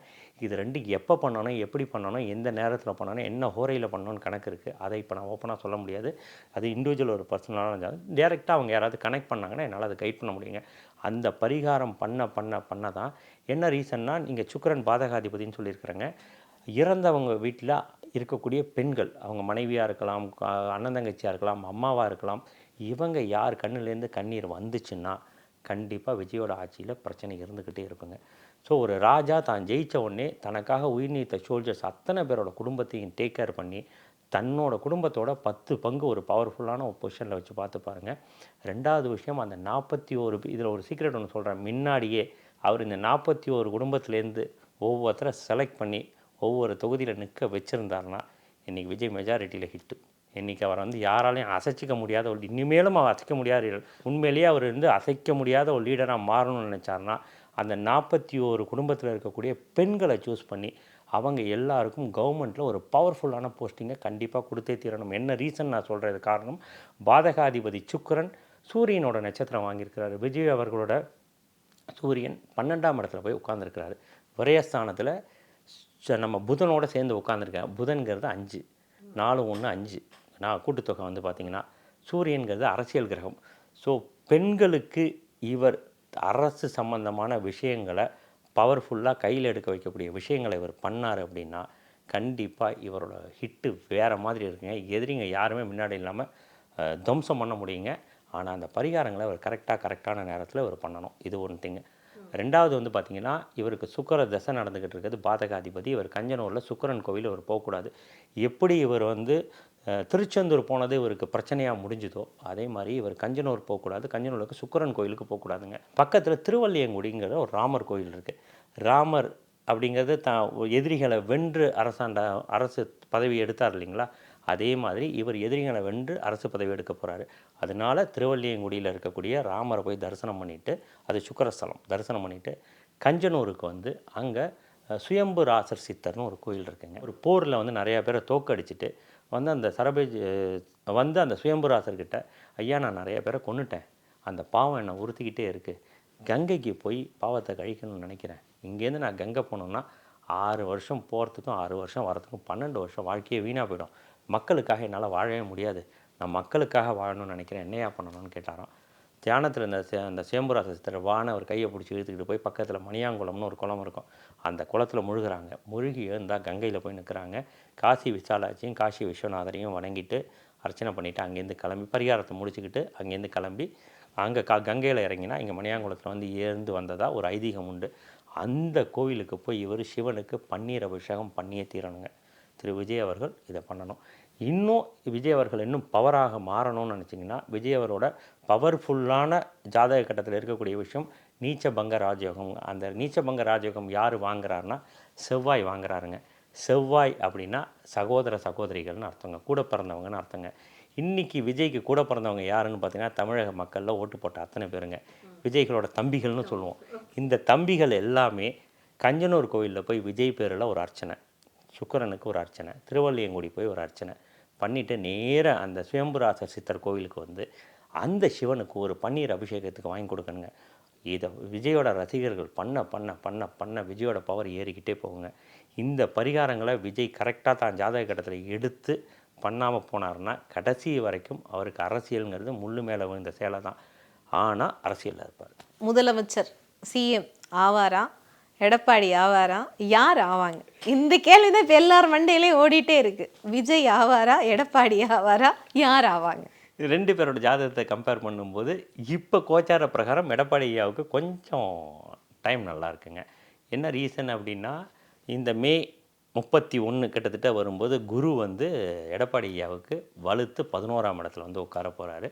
இது 2 எப்போ பண்ணணும், எப்படி பண்ணணும், எந்த நேரத்தில் பண்ணணும், என்ன ஹோரையில் பண்ணணும்னு கணக்கு இருக்குது. அதை இப்போ நான் ஓப்பனாக சொல்ல முடியாது. அது இண்டிவிஜுவல் ஒரு பர்சனலாக இருந்தாலும் டேரெக்டாக அவங்க யாராவது கனெக்ட் பண்ணாங்கன்னா என்னால் அதை கைட் பண்ண முடியுங்க. அந்த பரிகாரம் பண்ண தான் என்ன ரீசன்னா, நீங்கள் சுக்கிரன் பாதகாதிபதினு சொல்லியிருக்கிறேங்க. இறந்தவங்க வீட்டில் இருக்கக்கூடிய பெண்கள், அவங்க மனைவியாக இருக்கலாம், அண்ணன் தங்கச்சியாக இருக்கலாம், அம்மாவாக இருக்கலாம், இவங்க யார் கண்ணுலேருந்து கண்ணீர் வந்துச்சுன்னா கண்டிப்பாக விஜயோட ஆட்சியில் பிரச்சனை இருந்துக்கிட்டே இருக்குங்க. ஸோ ஒரு ராஜா தான் ஜெயித்த உடனே தனக்காக உயிர்நீத்த சோல்ஜர்ஸ் அத்தனை பேரோட குடும்பத்தையும் டேக் கேர் பண்ணி தன்னோட குடும்பத்தோட 10 பங்கு ஒரு பவர்ஃபுல்லான ஒரு பொசிஷனில் வச்சு பார்த்து பாருங்கள். 2வது விஷயம், அந்த 41 இதில் ஒரு சீக்ரெட் ஒன்று சொல்கிறேன். முன்னாடியே அவர் இந்த 41 குடும்பத்துலேருந்து ஒவ்வொருத்தரை செலக்ட் பண்ணி ஒவ்வொரு தொகுதியில் நிற்க வச்சுருந்தாருன்னா இன்றைக்கி விஜய் மெஜாரிட்டியில் ஹிட்டு. இன்றைக்கி அவர் வந்து யாராலையும் அசைச்சிக்க முடியாத ஒரு, இனிமேலும் அவர் அசைக்க முடியாத, உண்மையிலேயே அவர் வந்து அசைக்க முடியாத ஒரு லீடராக மாறணும்னு நினச்சாருன்னா அந்த 41 குடும்பத்தில் இருக்கக்கூடிய பெண்களை சூஸ் பண்ணி அவங்க எல்லாருக்கும் கவர்மெண்ட்டில் ஒரு பவர்ஃபுல்லான போஸ்டிங்கை கண்டிப்பாக கொடுத்தே தீரணும். என்ன ரீசன் நான் சொல்கிறது காரணம், பாதகாதிபதி சுக்கிரன் சூரியனோட நட்சத்திரம் வாங்கியிருக்கிறாரு. விஜய் அவர்களோட சூரியன் 12ஆம் இடத்துல போய் உட்காந்துருக்கிறாரு. விரயஸ்தானத்தில் நம்ம புதனோட சேர்ந்து உட்காந்துருக்கேன். புதன்கிறது 5, 4 1 5 நான் கூட்டுத்தொகை வந்து பார்த்திங்கன்னா, சூரியன்கிறது அரசியல் கிரகம். ஸோ பெண்களுக்கு இவர் அரசு சம்பந்தமான விஷயங்களை பவர்ஃபுல்லாக கையில் எடுக்க வைக்கக்கூடிய விஷயங்களை இவர் பண்ணார் அப்படின்னா கண்டிப்பாக இவரோட ஹிட்டு வேறு மாதிரி இருக்குங்க. எதிரிங்க யாருமே முன்னாடி இல்லாமல் துவம்சம் பண்ண முடியுங்க. ஆனால் அந்த பரிகாரங்களை அவர் கரெக்டான நேரத்தில் இவர் பண்ணணும். இது ஒன்று திங்க. 2வது வந்து பார்த்திங்கன்னா, இவருக்கு சுக்கிர தசை நடந்துக்கிட்டு இருக்கிறது. பாதகாதிபதி இவர் கஞ்சனூரில் சுக்கிரன் கோவில் இவர் போகக்கூடாது. எப்படி இவர் வந்து திருச்செந்தூர் போனது இவருக்கு பிரச்சனையாக முடிஞ்சுதோ அதே மாதிரி இவர் கஞ்சனூர் போகக்கூடாது. கஞ்சனூருக்கு சுக்கிரன் கோயிலுக்கு போகக்கூடாதுங்க. பக்கத்தில் திருவல்லியங்குடிங்கிற ஒரு ராமர் கோயில் இருக்குது. ராமர் அப்படிங்கிறது எதிரிகளை வென்று அரசு பதவி எடுத்தார் இல்லைங்களா, அதே மாதிரி இவர் எதிரிகளை வென்று அரசு பதவி எடுக்க போகிறாரு. அதனால் திருவல்லியங்குடியில் இருக்கக்கூடிய ராமரை போய் தரிசனம் பண்ணிவிட்டு, அது சுக்கிரஸ்தலம், தரிசனம் பண்ணிவிட்டு கஞ்சனூருக்கு வந்து அங்கே சுயம்பு ராசர் சித்தர்னு ஒரு கோயில் இருக்குங்க. ஒரு போரில் வந்து நிறையா பேரை தோக்கடிச்சிட்டு வந்து அந்த சுயம்புராசர்கிட்ட, ஐயா நான் நிறைய பேரை கொன்னுட்டேன், அந்த பாவம் என்னை உறுத்திக்கிட்டே இருக்குது, கங்கைக்கு போய் பாவத்தை கழிக்கணும்னு நினைக்கிறேன். இங்கேருந்து நான் கங்கை போனோன்னா 6 வருஷம் போகிறதுக்கும் 6 வருஷம் வரத்துக்கும் 12 வருஷம் வாழ்க்கையே வீணாக போயிடும். மக்களுக்காக என்னால் வாழவே முடியாது, நான் மக்களுக்காக வாழணும்னு நினைக்கிறேன், என்னையா பண்ணணும்னு கேட்டாராம். தியானத்தில் அந்த சுயம்புராச சித்தர் வான ஒரு கையை பிடிச்சி இழுத்துக்கிட்டு போய் பக்கத்தில் மணியாங்குளம்னு ஒரு குளம் இருக்கும், அந்த குளத்தில் முழுகிறாங்க. முழுகி எழுந்தால் கங்கையில் போய் நிற்கிறாங்க. காசி விசாலாட்சியும் காசி விஸ்வநாதரையும் வணங்கிட்டு அர்ச்சனை பண்ணிவிட்டு அங்கேருந்து கிளம்பி பரிகாரத்தை முடிச்சுக்கிட்டு அங்கேருந்து கிளம்பி அங்கே கங்கையில் இறங்கினா இங்கே மணியாங்குளத்தில் வந்து ஏந்து வந்ததாக ஒரு ஐதீகம் உண்டு. அந்த கோவிலுக்கு போய் இவர் சிவனுக்கு பன்னீர் அபிஷேகம் பண்ணியே தீரணுங்க. திரு விஜய் அவர்கள் இதை பண்ணணும். இன்னும் விஜய் அவர்கள் இன்னும் பவராக மாறணும்னு நினச்சிங்கன்னா, விஜய் அவரோட பவர்ஃபுல்லான ஜாதக கட்டத்தில் இருக்கக்கூடிய விஷயம் நீச்சபங்க ராஜயோகம். அந்த நீச்சபங்க ராஜயோகம் யார் வாங்குறாருன்னா செவ்வாய் வாங்குறாருங்க. செவ்வாய் அப்படின்னா சகோதர சகோதரிகள்னு அர்த்தங்க, கூட பிறந்தவங்கன்னு அர்த்தங்க. இன்றைக்கி விஜய்க்கு கூட பிறந்தவங்க யாருன்னு பார்த்தீங்கன்னா, தமிழக மக்களில் ஓட்டு போட்ட அத்தனை பேருங்க விஜய்களோட தம்பிகள்னு சொல்லுவோம். இந்த தம்பிகள் எல்லாமே கஞ்சனூர் கோவிலில் போய் விஜய் பேரில் ஒரு அர்ச்சனை, சுக்கிரனுக்கு ஒரு அர்ச்சனை, திருவல்லியங்குடி போய் ஒரு அர்ச்சனை பண்ணிவிட்டு நேராக அந்த சுயம்புராசர் சித்தர் கோவிலுக்கு வந்து அந்த சிவனுக்கு ஒரு பன்னீர் அபிஷேகத்துக்கு வாங்கி கொடுக்கணுங்க. இதை விஜயோட ரசிகர்கள் பண்ண விஜயோட பவர் ஏறிக்கிட்டே போகுங்க. இந்த பரிகாரங்களை விஜய் கரெக்டாக தான் ஜாதக கட்டத்தில் எடுத்து பண்ணாமல் போனார்னா கடைசி வரைக்கும் அவருக்கு அரசியலுங்கிறது முள்ளு மேலே விழுந்த சேலை தான். ஆனால் அரசியலில் இருப்பார். முதலமைச்சர் சிஎம் ஆவாரா, எடப்பாடி ஆவாரா, யார் ஆவாங்க? இந்த கேள்வி தான் இப்போ எல்லார் மண்டையிலையும் ஓடிட்டே இருக்கு. விஜய் ஆவாரா, எடப்பாடி ஆவாரா, யார் ஆவாங்க? இது 2 பேரோட ஜாதகத்தை கம்பேர் பண்ணும்போது இப்போ கோச்சார பிரகாரம் எடப்பாடி ஐயாவுக்கு கொஞ்சம் டைம் நல்லா இருக்குங்க. என்ன ரீசன் அப்படின்னா, இந்த மே 31 கிட்டத்தட்ட வரும்போது குரு வந்து எடப்பாடி ஐயாவுக்கு வலுத்து 11ஆம் இடத்துல வந்து உட்கார போகிறாரு.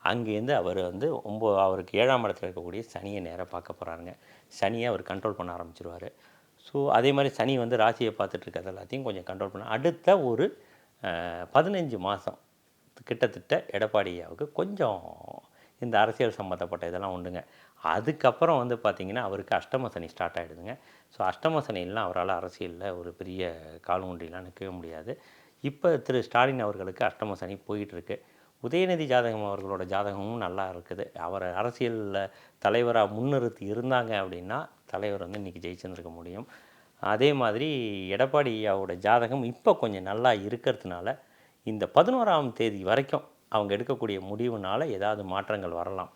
அங்கேருந்து அவர் வந்து அவருக்கு 7ஆம் இடத்துல இருக்கக்கூடிய சனியை நேராக பார்க்க போகிறாருங்க. சனியை அவர் கண்ட்ரோல் பண்ண ஆரம்பிச்சிருவார். ஸோ அதே மாதிரி சனி வந்து ராசியை பார்த்துட்டு இருக்கிறது எல்லாத்தையும் கொஞ்சம் கண்ட்ரோல் பண்ண அடுத்த ஒரு 15 மாதம் கிட்டத்தட்ட எடப்பாடி ஐயாவுக்கு கொஞ்சம் இந்த அரசியல் சம்மந்தப்பட்ட இதெல்லாம் உண்டுங்க. அதுக்கப்புறம் வந்து பார்த்திங்கன்னா அவருக்கு அஷ்டம சனி ஸ்டார்ட் ஆகிடுதுங்க. ஸோ அஷ்டம சனிலாம் அவரால் அரசியலில் ஒரு பெரிய கால் ஊன்றிலாம் நிற்கவே முடியாது. இப்போ திரு ஸ்டாலின் அவர்களுக்கு அஷ்டம சனி போயிட்டுருக்கு. உதயநிதி ஜாதகம் அவர்களோட ஜாதகமும் நல்லா இருக்குது. அவரை அரசியலில் தலைவராக முன்னிறுத்தி இருந்தாங்க அப்படின்னா தலைவர் வந்து இன்றைக்கி ஜெயிச்சிருந்துருக்க முடியும். அதே மாதிரி எடப்பாடி ஐயாவோட ஜாதகம் இப்போ கொஞ்சம் நல்லா இருக்கிறதுனால இந்த 11ஆம் தேதி வரைக்கும் அவங்க எடுக்கக்கூடிய முடிவுனால் ஏதாவது மாற்றங்கள் வரலாம்.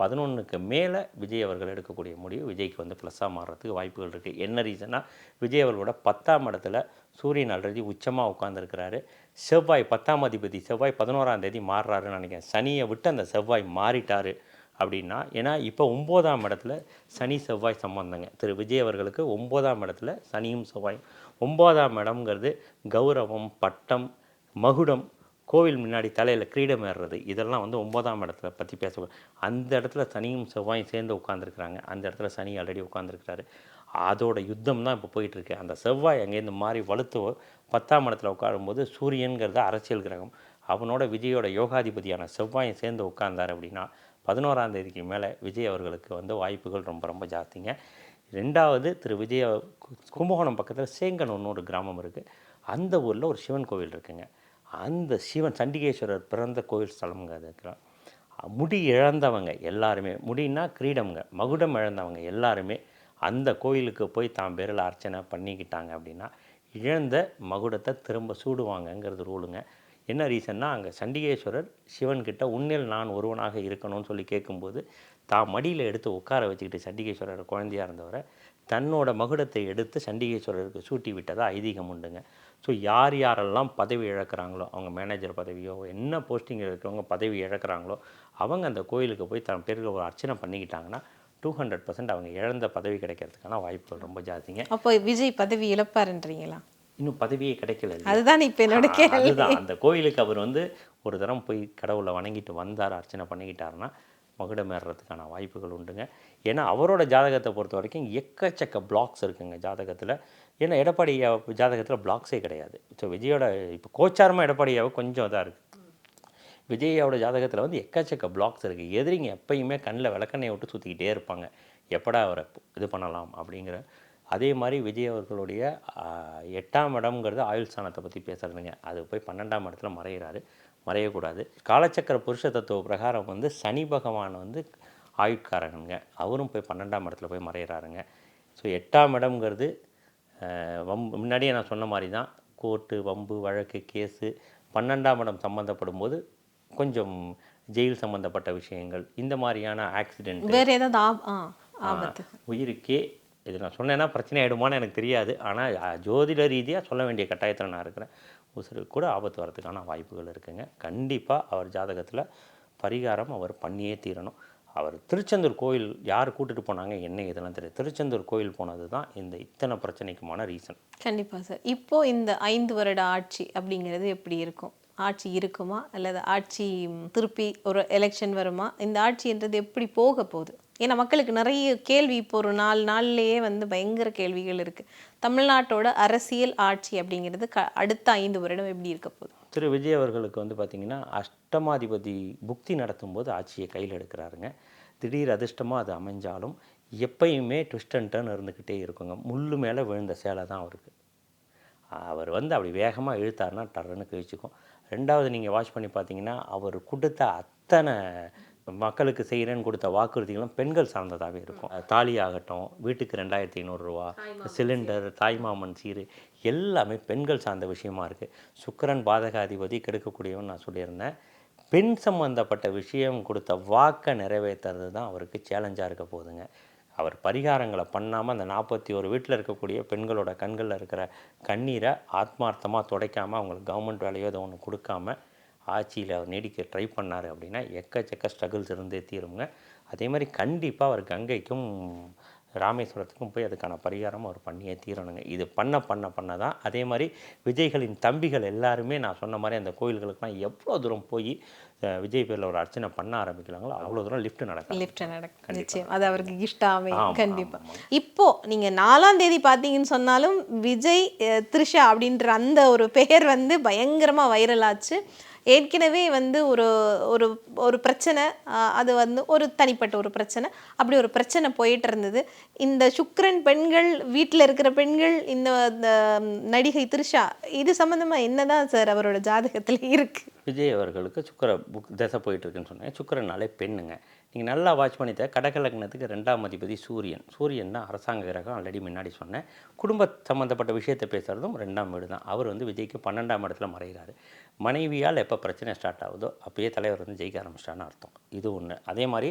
11க்கு மேலே விஜய் அவர்கள் எடுக்கக்கூடிய முடிவு விஜய்க்கு வந்து ப்ளஸ்ஸாக மாறுறதுக்கு வாய்ப்புகள் இருக்குது. என்ன ரீசன்னா, விஜய் அவர்களோட 10ஆம் இடத்துல சூரியன் ஆல்ரெடி உச்சமாக உட்காந்துருக்கிறாரு. செவ்வாய் 10ஆம் அதிபதி செவ்வாய் 11ஆம் தேதி மாறுறாருன்னு நினைக்கிறேன். சனியை விட்டு அந்த செவ்வாய் மாறிட்டார் அப்படின்னா, ஏன்னா இப்போ 9ஆம் இடத்துல சனி செவ்வாய் சம்பந்தங்க. திரு விஜய் அவர்களுக்கு 9ஆம் இடத்துல சனியும் செவ்வாயும். 9ஆம் இடம்ங்கிறது கௌரவம், பட்டம், மகுடம், கோவில் முன்னாடி தலையில் கிரீடம் ஏறுறது, இதெல்லாம் வந்து 9ஆம் இடத்துல பற்றி பேச. அந்த இடத்துல சனியும் செவ்வாயும் சேர்ந்து உட்காந்துருக்குறாங்க. அந்த இடத்துல சனி ஆல்ரெடி உட்காந்துருக்கிறாரு. அதோட யுத்தம் தான் இப்போ போயிட்டுருக்கு. அந்த செவ்வாய் அங்கேருந்து மாறி வலுத்து 10ஆம் இடத்துல உட்காரும்போது சூரியன்கிறது அரசியல் கிரகம். அவனோட விஜயோட யோகாதிபதியான செவ்வாயும் சேர்ந்து உட்கார்ந்தார் அப்படின்னா 11ஆம் தேதிக்கு மேலே விஜய் அவர்களுக்கு வந்து வாய்ப்புகள் ரொம்ப ரொம்ப ஜாஸ்திங்க. 2வது திரு விஜய கும்பகோணம் பக்கத்தில் சேங்கனூர்னு ஒரு கிராமம் இருக்குது. அந்த ஊரில் ஒரு சிவன் கோவில் இருக்குங்க. அந்த சிவன் சண்டிகேஸ்வரர் பிறந்த கோவில் ஸ்தலம்ங்க. அது இருக்கிறான். முடி இழந்தவங்க எல்லாருமே, முடின்னா கிரீடம்ங்க, மகுடம் இழந்தவங்க எல்லாருமே அந்த கோயிலுக்கு போய் தான் பேரில் அர்ச்சனை பண்ணிக்கிட்டாங்க அப்படின்னா இழந்த மகுடத்தை திரும்ப சூடுவாங்கங்கிறது ரூலுங்க. என்ன ரீசன்னா, அங்கே சண்டிகேஸ்வரர் சிவன்கிட்ட உன்னில் நான் ஒருவனாக இருக்கணும்னு சொல்லி கேட்கும்போது தான் மடியில் எடுத்து உட்கார வச்சுக்கிட்டு சண்டிகேஸ்வரர் குழந்தையாக இருந்தவரை தன்னோட மகுடத்தை எடுத்து சண்டிகேஸ்வரருக்கு சூட்டி விட்டதாக ஐதீகம் உண்டுங்க. ஸோ யார் யாரெல்லாம் பதவி இழக்கிறாங்களோ, அவங்க மேனேஜர் பதவியோ என்ன போஸ்டிங் இருக்கிறவங்க பதவி இழக்கிறாங்களோ அவங்க அந்த கோயிலுக்கு போய் தன் பேருக்கு ஒரு அர்ச்சனை பண்ணிக்கிட்டாங்கன்னா 200% அவங்க இழந்த பதவி கிடைக்கிறதுக்கான வாய்ப்புகள் ரொம்ப ஜாஸ்திங்க. அப்போ விஜய் பதவி இழப்பாருன்றீங்களா? இன்னும் பதவியே கிடைக்கல. அதுதான் இப்போ என்னோட கேள்வி. அதுதான், அந்த கோயிலுக்கு அவர் வந்து ஒரு தரம் போய் கடவுளை வணங்கிட்டு வந்தார், அர்ச்சனை பண்ணிக்கிட்டாருன்னா மகுடம் ஏறுறதுக்கான வாய்ப்புகள் உண்டுங்க. ஏன்னா அவரோட ஜாதகத்தை பொறுத்த வரைக்கும் எக்கச்சக்க பிளாக்ஸ் இருக்குங்க ஜாதகத்தில். ஏன்னா எடப்பாடி ஜாதகத்தில் பிளாக்ஸே கிடையாது. ஸோ விஜயோட இப்போ கோச்சாரமாக எடப்பாடியாவை கொஞ்சம் இதாக இருக்குது. விஜயோட ஜாதகத்தில் வந்து எக்கச்சக்க பிளாக்ஸ் இருக்குது. எதிரிங்க எப்பயுமே கண்ணில் விளக்கெண்ணெயை விட்டு சுற்றிக்கிட்டே இருப்பாங்க, எப்படா அவரை இது பண்ணலாம் அப்படிங்கிற. அதே மாதிரி விஜய் அவர்களுடைய 8ஆம் இடம்ங்கிறது ஆயுள் ஸ்தானத்தை பற்றி பேசுகிறதுங்க. அது போய் 12ஆம் இடத்துல மறையக்கூடாது. காலச்சக்கர புருஷ தத்துவ பிரகாரம் வந்து சனி பகவான் வந்து ஆயுட்காரகனுங்க. அவரும் போய் 12ஆம் இடத்துல போய் மறையிறாருங்க. ஸோ 8ஆம் இடம்ங்கிறது முன்னாடியே நான் சொன்ன மாதிரி தான், கோர்ட்டு, வம்பு, வழக்கு, கேஸு. 12ஆம் இடம் சம்மந்தப்படும் போது கொஞ்சம் ஜெயில் சம்மந்தப்பட்ட விஷயங்கள், இந்த மாதிரியான ஆக்சிடென்ட், வேறு ஏதாவது ஆபத்து, உயிருக்கே இது நான் சொன்னேன்னா பிரச்சனை ஆகிடுமான்னு எனக்கு தெரியாது. ஆனால் ஜோதிட ரீதியாக சொல்ல வேண்டிய கட்டாயத்தில் நான் இருக்கிறேன். உசுருக்கு கூட ஆபத்து வரதுக்கான வாய்ப்புகள் இருக்குங்க. கண்டிப்பாக அவர் ஜாதகத்தில் பரிகாரம் அவர் பண்ணியே தீரணும். அவர் திருச்செந்தூர் கோயில் யார் கூட்டிகிட்டு போனாங்க என்ன இதெல்லாம் தெரியும். திருச்செந்தூர் கோயில் போனது தான் இந்த இத்தனை பிரச்சனைக்குமான ரீசன். கண்டிப்பாக சார். இப்போது இந்த 5 வருட ஆட்சி அப்படிங்கிறது எப்படி இருக்கும்? ஆட்சி இருக்குமா அல்லது ஆட்சி திருப்பி ஒரு எலெக்ஷன் வருமா? இந்த ஆட்சின்றது எப்படி போக போகுது? ஏன்னா மக்களுக்கு நிறைய கேள்வி, இப்போ ஒரு 4 நாள்லேயே வந்து பயங்கர கேள்விகள் இருக்குது. தமிழ்நாட்டோட அரசியல் ஆட்சி அப்படிங்கிறது அடுத்த 5 வருடம் எப்படி இருக்க போகுது? திரு விஜய் அவர்களுக்கு வந்து பார்த்திங்கன்னா அஷ்டமாதிபதி புக்தி நடத்தும்போது ஆட்சியை கையில் எடுக்கிறாருங்க. திடீர் அதிர்ஷ்டமாக அது அமைஞ்சாலும் எப்பயுமே ட்விஸ்ட் அண்ட் டர்ன் இருந்துக்கிட்டே இருக்குங்க. முள்ளு மேலே விழுந்த சேலை தான் அவருக்கு. அவர் வந்து அப்படி வேகமாக இழுத்தாருன்னா டர்ன்னு கிழிச்சிக்கும். 2வது நீங்கள் வாட்ச் பண்ணி பார்த்தீங்கன்னா அவர் கொடுத்த அத்தனை மக்களுக்கு செய்கிறேன்னு கொடுத்த வாக்குறுதிகளும் பெண்கள் சார்ந்ததாகவே இருக்கும். தாலி ஆகட்டும், வீட்டுக்கு 2500 ரூபா, சிலிண்டர், தாய்மாமன் சீரு, எல்லாமே பெண்கள் சார்ந்த விஷயமா இருக்குது. சுக்கிரன் பாதகாதிபதி கெடுக்கக்கூடியவன் நான் சொல்லியிருந்தேன். பெண் சம்பந்தப்பட்ட விஷயம் கொடுத்த வாக்கை நிறைவேற்றுறது தான் அவருக்கு சேலஞ்சாக இருக்க போகுதுங்க. அவர் பரிகாரங்களை பண்ணாமல் அந்த 41 வீட்டில் இருக்கக்கூடிய பெண்களோட கண்களில் இருக்கிற கண்ணீரை ஆத்மார்த்தமாக துடைக்காமல் அவங்களுக்கு கவர்மெண்ட் வேலையோ ஏதோ ஒன்று கொடுக்காம ஆட்சியில் அவர் நீடிக்க ட்ரை பண்ணார் அப்படின்னா எக்கச்சக்க ஸ்ட்ரகிள்ஸ் இருந்தே தீருங்க. அதே மாதிரி கண்டிப்பாக அவர் கங்கைக்கும் ராமேஸ்வரத்துக்கும் போய் அதுக்கான பரிகாரம் அவர் பண்ணியே தீரணுங்க. இது பண்ண தான் அதே மாதிரி விஜய்களின் தம்பிகள் எல்லாருமே நான் சொன்ன மாதிரி அந்த கோயில்களுக்கெல்லாம் எவ்வளோ தூரம் போய் விஜய் பேரில் ஒரு அர்ச்சனை பண்ண ஆரம்பிக்கிறாங்களோ அவ்வளோ தூரம் லிஃப்ட் நடக்கும். நிச்சயம் அது அவருக்கு கிஃப்டாமே கண்டிப்பாக. இப்போ நீங்கள் 4ஆம் தேதி பார்த்தீங்கன்னு சொன்னாலும் விஜய் த்ரிஷா அப்படின்ற அந்த ஒரு பெயர் வந்து பயங்கரமாக வைரல் ஆச்சு. ஏற்கனவே வந்து ஒரு ஒரு ஒரு பிரச்சனை, அது வந்து ஒரு தனிப்பட்ட ஒரு பிரச்சனை, அப்படி ஒரு பிரச்சனை போயிட்டு இருந்தது. இந்த சுக்கிரன் பெண்கள் வீட்டில் இருக்கிற பெண்கள் இந்த நடிகை த்ரிஷா இது சம்மந்தமாக என்னதான் சார் அவரோட ஜாதகத்தில் இருக்குது? விஜய் அவர்களுக்கு சுக்கர தசை போயிட்டுருக்குன்னு சொன்னேன். சுக்கரனாலே பெண்ணுங்க. நீங்கள் நல்லா வாட்ச் பண்ணித்த கடகலக்னத்துக்கு 2ஆம் அதிபதி சூரியன். சூரியன் தான் அரசாங்க கிரகம். ஆல்ரெடி முன்னாடி சொன்னேன். குடும்ப சம்மந்தப்பட்ட விஷயத்தை பேசுகிறதும் 2ஆம் வீடு தான். அவர் வந்து விஜய்க்கு 12ஆம் இடத்துல மறைகிறாரு. மனைவியால் எப்போ பிரச்சனை ஸ்டார்ட் ஆகுதோ அப்பயே தலைவர் வந்து ஜெயிக்க ஆரம்பிச்சிட்டான்னு அர்த்தம். இது ஒன்று. அதே மாதிரி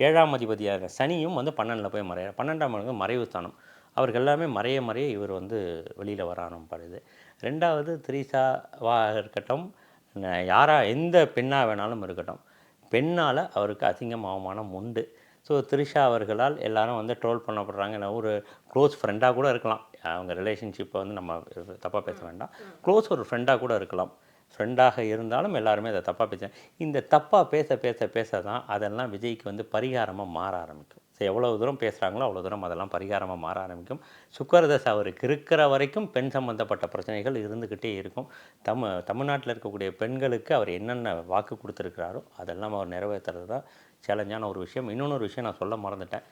7ஆம் அதிபதியாக சனியும் வந்து 12ல் போய் மறைகிறார். 12ஆம் இடங்கு மறைவு ஸ்தானம். அவருக்கு எல்லாமே மறைய இவர் வந்து வெளியில் வர ஆரம்பிப்படுது. 2வது த்ரிஷாவாக இருக்கட்டும், எந்த பெண்ணாக வேணாலும் இருக்கட்டும், பெண்ணால் அவருக்கு அசிங்கம் அவமானம் உண்டு. ஸோ த்ரிஷா அவர்களால் எல்லாரும் வந்து ட்ரோல் பண்ணப்படுறாங்க. ஒரு க்ளோஸ் ஃப்ரெண்டாக கூட இருக்கலாம். அவங்க ரிலேஷன்ஷிப்பை வந்து நம்ம தப்பாக பேச வேண்டாம். க்ளோஸ் ஒரு ஃப்ரெண்டாக கூட இருக்கலாம். ஃப்ரெண்டாக இருந்தாலும் எல்லாருமே அதை தப்பாக பேச, இந்த தப்பாக பேச தான் அதெல்லாம் விஜய்க்கு வந்து பரிகாரமாக மாற ஆரம்பிக்கும். ஸோ எவ்வளோ தூரம் பேசுகிறாங்களோ அவ்வளோ தூரம் அதெல்லாம் பரிகாரமாக மாற ஆரம்பிக்கும். சுக்கரதசை அவருக்கு இருக்கிற வரைக்கும் பெண் சம்மந்தப்பட்ட பிரச்சனைகள் இருந்துக்கிட்டே இருக்கும். தமிழ்நாட்டில் இருக்கக்கூடிய பெண்களுக்கு அவர் என்னென்ன வாக்கு கொடுத்துருக்கிறாரோ அதெல்லாம் அவர் நிறைவேற்றுறது தான் சேலஞ்சான ஒரு விஷயம். இன்னொன்று விஷயம் நான் சொல்ல மறந்துட்டேன்.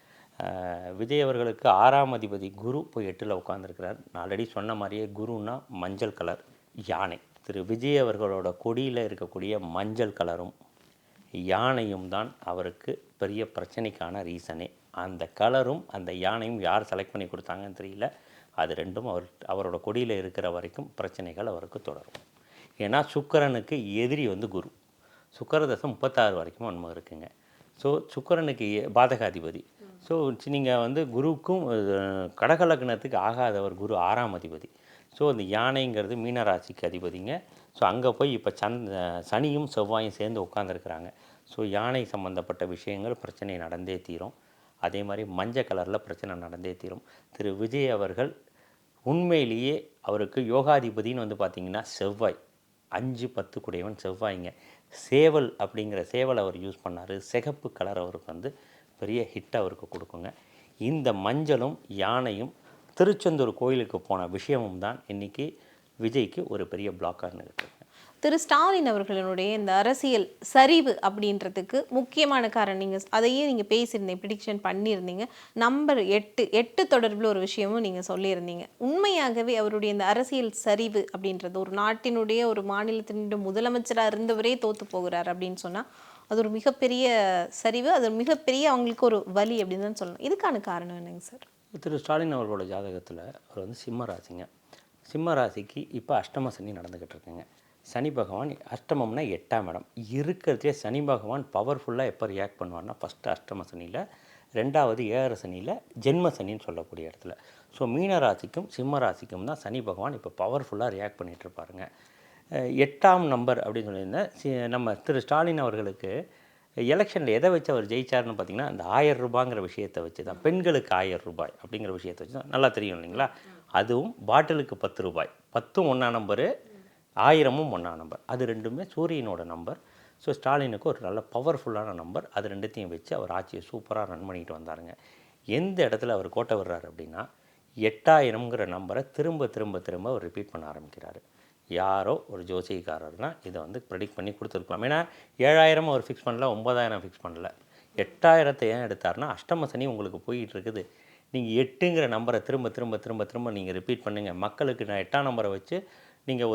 விஜய் அவர்களுக்கு 6ஆம் அதிபதி குரு போய் 8ல் உட்காந்துருக்கிறார். நான் ஆல்ரெடி சொன்ன மாதிரியே குருன்னா மஞ்சள் கலர் யானை. திரு விஜய் அவர்களோட கொடியில் இருக்கக்கூடிய மஞ்சள் கலரும் யானையும் தான் அவருக்கு பெரிய பிரச்சனைக்கான ரீசனே. அந்த கலரும் அந்த யானையும் யார் செலக்ட் பண்ணி கொடுத்தாங்கன்னு தெரியல. அது ரெண்டும் அவரோட கொடியில் இருக்கிற வரைக்கும் பிரச்சனைகள் அவருக்கு தொடரும். ஏன்னா சுக்கிரனுக்கு எதிரி வந்து குரு. சுக்கிரதசை 36 வரைக்கும் ஒன்று இருக்குங்க. ஸோ சுக்கிரனுக்கு பாதகாதிபதி. ஸோ நீங்கள் வந்து குருவுக்கும் கடகலக்னத்துக்கு ஆகாதவர் குரு 6ஆம் அதிபதி. ஸோ அந்த யானைங்கிறது மீனராசிக்கு அதிபதிங்க. ஸோ அங்கே போய் இப்போ சனியும் செவ்வாயும் சேர்ந்து உட்காந்துருக்குறாங்க. ஸோ யானை சம்மந்தப்பட்ட விஷயங்கள் பிரச்சனை நடந்தே தீரும். அதே மாதிரி மஞ்சள் கலரில் பிரச்சனை நடந்தே தீரும். திரு விஜய் அவர்கள் உண்மையிலேயே அவருக்கு யோகாதிபதின்னு வந்து பார்த்திங்கன்னா செவ்வாய் 5-10 கூடியவன் செவ்வாய்ங்க. சேவல் அப்படிங்கிற சேவல் அவர் யூஸ் பண்ணார். சிகப்பு கலர் அவருக்கு வந்து பெரிய ஹிட் அவருக்கு கொடுக்குங்க. இந்த மஞ்சளும் யானையும் திருச்செந்தூர் கோயிலுக்கு போன விஷயமும் தான் இன்றைக்கி விஜய்க்கு ஒரு பெரிய பிளாக்காக இருக்குது. திரு ஸ்டாலின் அவர்களுடைய இந்த அரசியல் சரிவு அப்படின்றதுக்கு முக்கியமான காரணம், நீங்கள் அதையே நீங்கள் பேசியிருந்தீங்க, ப்ரிடிக்ஷன் பண்ணியிருந்தீங்க. நம்பர் 8 தொடர்பில் ஒரு விஷயமும் நீங்கள் சொல்லியிருந்தீங்க. உண்மையாகவே அவருடைய இந்த அரசியல் சரிவு அப்படின்றது, ஒரு நாட்டினுடைய ஒரு மாநிலத்தினுடைய முதலமைச்சராக இருந்தவரே தோற்று போகிறார் அப்படின்னு சொன்னால் அது ஒரு மிகப்பெரிய சரிவு, அது மிகப்பெரிய அவங்களுக்கு ஒரு வலி அப்படின்னு தான் சொல்லணும். இதுக்கான காரணம் என்னங்க சார்? திரு ஸ்டாலின் அவர்களோட ஜாதகத்தில் அவர் வந்து சிம்ம ராசிங்க. சிம்ம ராசிக்கு இப்போ அஷ்டம சனி நடந்துக்கிட்டு இருக்குங்க. சனி பகவான் அஷ்டமம்னா 8ஆம் இடம் இருக்கிறதே. சனி பகவான் பவர்ஃபுல்லாக எப்போ ரியாக்ட் பண்ணுவார்னா ஃபஸ்ட்டு அஷ்டம சனியில், 2வது 7 சனியில், ஜென்ம சனின்னு சொல்லக்கூடிய இடத்துல. ஸோ மீன ராசிக்கும் சிம்ம ராசிக்கும் தான் சனி பகவான் இப்போ பவர்ஃபுல்லாக ரியாக்ட் பண்ணிகிட்ருப்பாருங்க. 8ஆம் நம்பர் அப்படின்னு சொல்லியிருந்தேன். நம்ம திரு ஸ்டாலின் அவர்களுக்கு எலெக்ஷனில் எதை வச்சு அவர் ஜெயிச்சார்னு பார்த்திங்கன்னா அந்த 1000 ரூபாங்கிற விஷயத்தை வச்சு தான். பெண்களுக்கு 1000 ரூபாய் அப்படிங்கிற விஷயத்தை வச்சு தான். நல்லா தெரியும் இல்லைங்களா? அதுவும் பாட்டிலுக்கு 10 ரூபாய். 10ம் 1ஆம் நம்பரு, 1000ம் 1ஆம் நம்பர். அது ரெண்டுமே சூரியனோட நம்பர். ஸோ ஸ்டாலினுக்கு ஒரு நல்ல பவர்ஃபுல்லான நம்பர். அது ரெண்டுத்தையும் வச்சு அவர் ஆட்சியை சூப்பராக ரன் பண்ணிட்டு வந்தாருங்க. எந்த இடத்துல அவர் கோட்டை விடுறாரு அப்படின்னா 8000ங்கிற நம்பரை திரும்ப அவர் ரிப்பீட் பண்ண ஆரம்பிக்கிறாரு. யாரோ ஒரு ஜோசியக்காரர் தான் இதை வந்து ப்ரெடிக்ட் பண்ணி கொடுத்துருக்கலாம். ஏன்னா 7000 அவர் ஃபிக்ஸ் பண்ணல, 9000 ஃபிக்ஸ் பண்ணல. 8000 ஏன் எடுத்தார்னா அஷ்டம சனி உங்களுக்கு போயிட்டு இருக்குது. நீங்கள் 8ங்கிற நம்பரை திரும்ப நீங்கள் ரிப்பீட் பண்ணுங்கள். மக்களுக்கு நான் 8ஆம் நம்பரை வச்சு நீங்கள்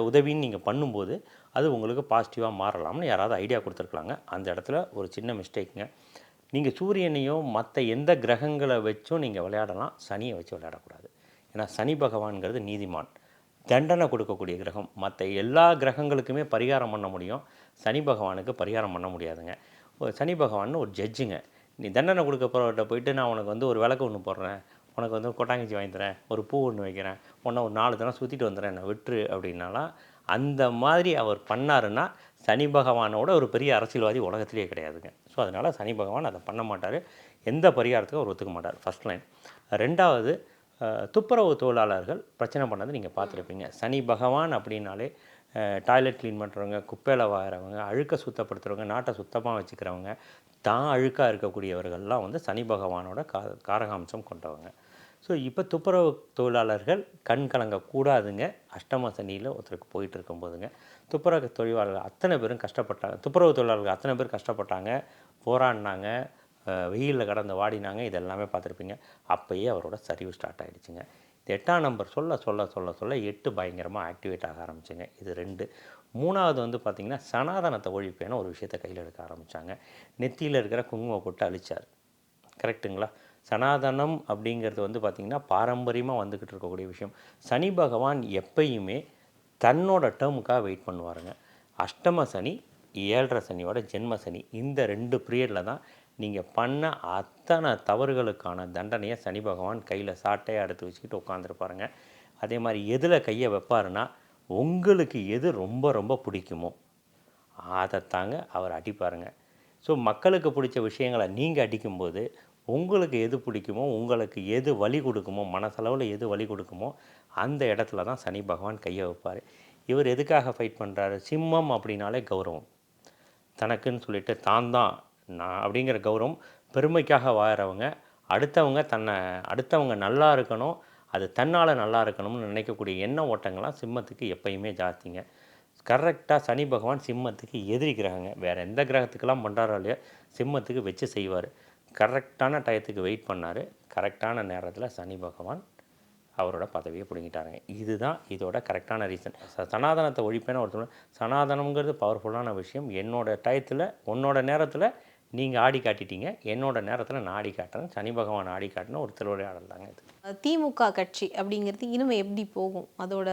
உதவின்னு நீங்கள் பண்ணும்போது அது உங்களுக்கு பாசிட்டிவாக மாறலாம்னு யாராவது ஐடியா கொடுத்துருக்கலாங்க. அந்த இடத்துல ஒரு சின்ன மிஸ்டேக்குங்க. நீங்கள் சூரியனையோ மற்ற எந்த கிரகங்களை வச்சும் நீங்கள் விளையாடலாம், சனியை வச்சு விளையாடக்கூடாது. ஏன்னா சனி பகவான்கிறது நீதிமான். தண்டனை கொடுக்கக்கூடிய கிரகம். மற்ற எல்லா கிரகங்களுக்குமே பரிகாரம் பண்ண முடியும், சனி பகவானுக்கு பரிகாரம் பண்ண முடியாதுங்க. சனி பகவான் ஒரு ஜட்ஜுங்க. நீ தண்டனை கொடுக்க போகிறவர்கிட்ட போயிட்டு நான் உனக்கு வந்து ஒரு விளக்கு ஒன்று போடுறேன், உனக்கு வந்து கொட்டாங்கச்சி வாங்கி தரேன், ஒரு பூ ஒன்று வைக்கிறேன், உன்னை ஒரு 4 தினம் சுற்றிட்டு வந்துடுறேன், என்னை விட்டுரு அப்படின்னாலாம், அந்த மாதிரி அவர் பண்ணாருன்னா சனி பகவானோட ஒரு பெரிய அரசியல்வாதி உலகத்திலே கிடையாதுங்க. ஸோ அதனால் சனி பகவான் அதை பண்ண மாட்டார். எந்த பரிகாரத்துக்கும் அவர் ஒத்துக்க மாட்டார். First line. ரெண்டாவது, துப்புரவு தொழிலாளர்கள் பிரச்சனை பண்ணது நீங்கள் பார்த்துருப்பீங்க. சனி பகவான் அப்படின்னாலே டாய்லெட் க்ளீன் பண்ணுறவங்க, குப்பையில் வாங்குறவங்க, அழுக்க சுத்தப்படுத்துகிறவங்க, நாட்டை சுத்தமாக வச்சுக்கிறவங்க, தான் அழுக்காக இருக்கக்கூடியவர்கள்லாம் வந்து சனி பகவானோட காரகாம்சம் கொண்டவங்க. ஸோ இப்போ துப்புரவு தொழிலாளர்கள் கண் கலங்கக்கூடாதுங்க. அஷ்டம சனியில் ஒருத்தருக்கு போயிட்டு இருக்கும்போதுங்க துப்புரவு தொழிலாளர்கள் அத்தனை பேரும் கஷ்டப்பட்டாங்க. துப்புரவு தொழிலாளர்கள் அத்தனை பேர் கஷ்டப்பட்டாங்க, போராடினாங்க, வெயிலில் கடந்து வாடினாங்க. இதெல்லாமே பார்த்துருப்பீங்க. அப்போயே அவரோட சரிவு ஸ்டார்ட் ஆகிடுச்சுங்க. இந்த 8ஆம் நம்பர் சொல்ல சொல்ல சொல்ல சொல்ல 8 பயங்கரமாக ஆக்டிவேட் ஆக ஆரம்பிச்சுங்க. இது 2. 3வது வந்து பார்த்திங்கன்னா சனாதனத்தை ஒழிப்பேன்னு ஒரு விஷயத்தை கையில் எடுக்க ஆரம்பித்தாங்க. நெத்தியில் இருக்கிற குங்குமம் போட்டு அழிச்சார். கரெக்டுங்களா? சனாதனம் அப்படிங்கிறது வந்து பார்த்திங்கன்னா பாரம்பரியமாக வந்துக்கிட்டு இருக்கக்கூடிய விஷயம். சனி பகவான் எப்பயுமே தன்னோட டேர்முக்காக வெயிட் பண்ணுவாருங்க. அஷ்டம சனி, 7.5 சனியோட ஜென்ம சனி, இந்த 2 பீரியடில் தான் நீங்கள் பண்ண அத்தனை தவறுகளுக்கான தண்டனையை சனி பகவான் கையில் சாட்டையாக எடுத்து வச்சுக்கிட்டு உட்காந்துருப்பாருங்க. அதே மாதிரி எதில் கையை வைப்பாருன்னா, உங்களுக்கு எது ரொம்ப ரொம்ப பிடிக்குமோ அதைத்தாங்க அவர் அடிப்பாருங்க. ஸோ மக்களுக்கு பிடிச்ச விஷயங்களை நீங்கள் அடிக்கும்போது உங்களுக்கு எது பிடிக்குமோ, உங்களுக்கு எது வலி கொடுக்குமோ, மனசளவில் எது வலி கொடுக்குமோ அந்த இடத்துல தான் சனி பகவான் கையை வைப்பார். இவர் எதுக்காக ஃபைட் பண்ணுறாரு? சிம்மம் அப்படின்னாலே கௌரவம். தனக்குன்னு சொல்லிட்டு தான் நான் அப்படிங்கிற கௌரவம், பெருமைக்காக வாழறவங்க, அடுத்தவங்க நல்லா இருக்கணும், அது தன்னால் நல்லா இருக்கணும்னு நினைக்கக்கூடிய எண்ண ஓட்டங்கள்லாம் சிம்மத்துக்கு எப்பயுமே ஜாஸ்திங்க. கரெக்டாக சனி பகவான் சிம்மத்துக்கு எதிரி கிரகங்க. வேறு எந்த கிரகத்துக்கெல்லாம் பண்ணுறாரோ இல்லையோ சிம்மத்துக்கு வச்சு செய்வார். கரெக்டான டயத்துக்கு வெயிட் பண்ணார். கரெக்டான நேரத்தில் சனி பகவான் அவரோட பதவியை பிடுங்கிட்டாருங்க. இதுதான் இதோட கரெக்டான ரீசன். சனாதனத்தை ஒழிப்பேன்னு ஒருத்தர், சனாதனம்ங்கிறது பவர்ஃபுல்லான விஷயம். என்னோட டயத்தில் உன்னோட நேரத்தில் நீங்கள் ஆடி காட்டிட்டீங்க, என்னோட நேரத்தில் நான் ஆடி காட்டுறேன், சனி பகவான் ஆடி காட்டின ஒரு திருவிளையாடல் தாங்க இது. திமுக கட்சி அப்படிங்கிறது இனிமே எப்படி போகும்? அதோட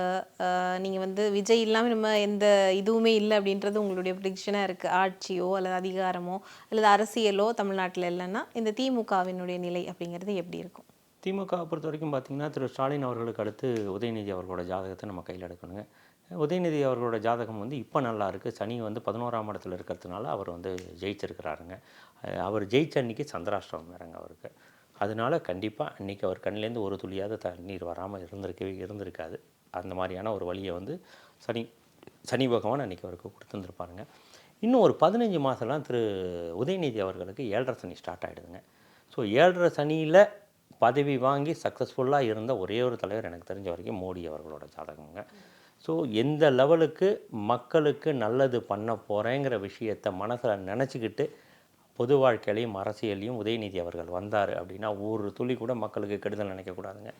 நீங்கள் வந்து விஜய் இல்லாமல் நம்ம எந்த இதுவுமே இல்லை அப்படின்றது உங்களுடைய ப்ரிடிக்ஷனாக இருக்குது. ஆட்சியோ அல்லது அதிகாரமோ அல்லது அரசியலோ தமிழ்நாட்டில் இல்லைன்னா இந்த திமுகவினுடைய நிலை அப்படிங்கிறது எப்படி இருக்கும்? திமுகவை பொறுத்த வரைக்கும் பார்த்திங்கன்னா, திரு ஸ்டாலின் அவர்களுக்கு அடுத்து உதயநிதி அவர்களோட ஜாதகத்தை நம்ம கையில் எடுக்கணுங்க. உதயநிதி அவர்களோட ஜாதகம் வந்து இப்போ நல்லா இருக்குது. சனி வந்து 11ஆம் இடத்துல இருக்கிறதுனால அவர் வந்து ஜெயிச்சிருக்கிறாருங்க. அவர் ஜெயிச்ச அன்றைக்கி சந்திராஷ்டிரம் வேறங்க அவருக்கு. அதனால கண்டிப்பாக அன்றைக்கி அவர் கண்ணிலேருந்து ஒரு துளியாவது தண்ணீர் வராமல் இருந்திருக்காது. அந்த மாதிரியான ஒரு வழியை வந்து சனி பகவான் அன்றைக்கி அவருக்கு கொடுத்துருந்துருப்பாருங்க. இன்னும் ஒரு 15 மாதம்லாம் திரு உதயநிதி அவர்களுக்கு 7.5 சனி ஸ்டார்ட் ஆகிடுதுங்க. ஸோ 7.5 சனியில் பதவி வாங்கி சக்ஸஸ்ஃபுல்லாக இருந்த ஒரே ஒரு தலைவர் எனக்கு தெரிஞ்ச வரைக்கும் மோடி அவர்களோட ஜாதகங்க. ஸோ எந்த லெவலுக்கு மக்களுக்கு நல்லது பண்ண போகிறேங்கிற விஷயத்தை மனசில் நினச்சிக்கிட்டு பொது வாழ்க்கையிலையும் அரசியலையும் உதயநிதி அவர்கள் வந்தார் அப்படின்னா ஒரு துளி கூட மக்களுக்கு கெடுதல் நினைக்கக்கூடாதுங்க.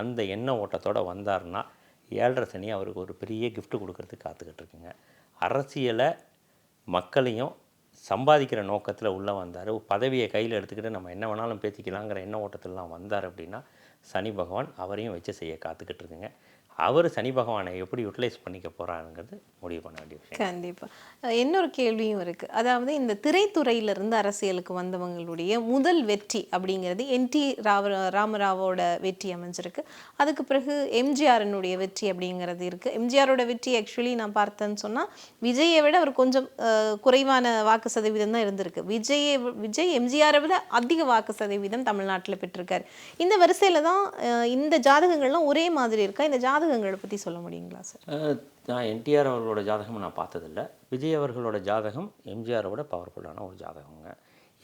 அந்த எண்ண ஓட்டத்தோடு வந்தார்னா 7.5 சனி அவருக்கு ஒரு பெரிய gift கொடுக்கறதுக்கு காத்துக்கிட்டு இருக்குங்க. அரசியலை மக்களையும் சம்பாதிக்கிற நோக்கத்தில் உள்ளே வந்தார். பதவியை கையில் எடுத்துக்கிட்டு நம்ம என்ன வேணாலும் பேசிக்கலாங்கிற எண்ண ஓட்டத்திலலாம் வந்தார் அப்படின்னா சனி பகவான் அவரையும் வச்சு செய்ய காத்துக்கிட்டு இருக்குங்க. அவர் சனி பகவானை எப்படி யூட்டிலைஸ் பண்ணிக்க போகிறாருங்கிறது முடிவு பண்ண வேண்டிய விஷயம். கண்டிப்பாக. இன்னொரு கேள்வியும் இருக்குது. அதாவது இந்த திரைத்துறையிலிருந்து அரசியலுக்கு வந்தவங்களுடைய முதல் வெற்றி அப்படிங்கிறது என்டி ராமராவோட வெற்றி அமைஞ்சிருக்கு. அதுக்கு பிறகு எம்ஜிஆரினுடைய வெற்றி அப்படிங்கிறது இருக்குது. எம்ஜிஆரோட வெற்றி ஆக்சுவலி நான் பார்த்தேன்னு சொன்னால் விஜயை விட அவர் கொஞ்சம் குறைவான வாக்கு சதவீதம் தான் இருந்திருக்கு. விஜய் எம்ஜிஆரை விட அதிக வாக்கு சதவீதம் தமிழ்நாட்டில் பெற்றிருக்காரு. இந்த வரிசையில் தான் இந்த ஜாதகங்கள்லாம் ஒரே மாதிரி இருக்கா? இந்த ஜாதகங்களை பற்றி சொல்ல முடியுங்களா சார்? நான் என்டிஆர் அவர்களோட ஜாதகம் நான் பார்த்ததில்லை. விஜய் அவர்களோட ஜாதகம் எம்ஜிஆரோட பவர்ஃபுல்லான ஒரு ஜாதகங்க.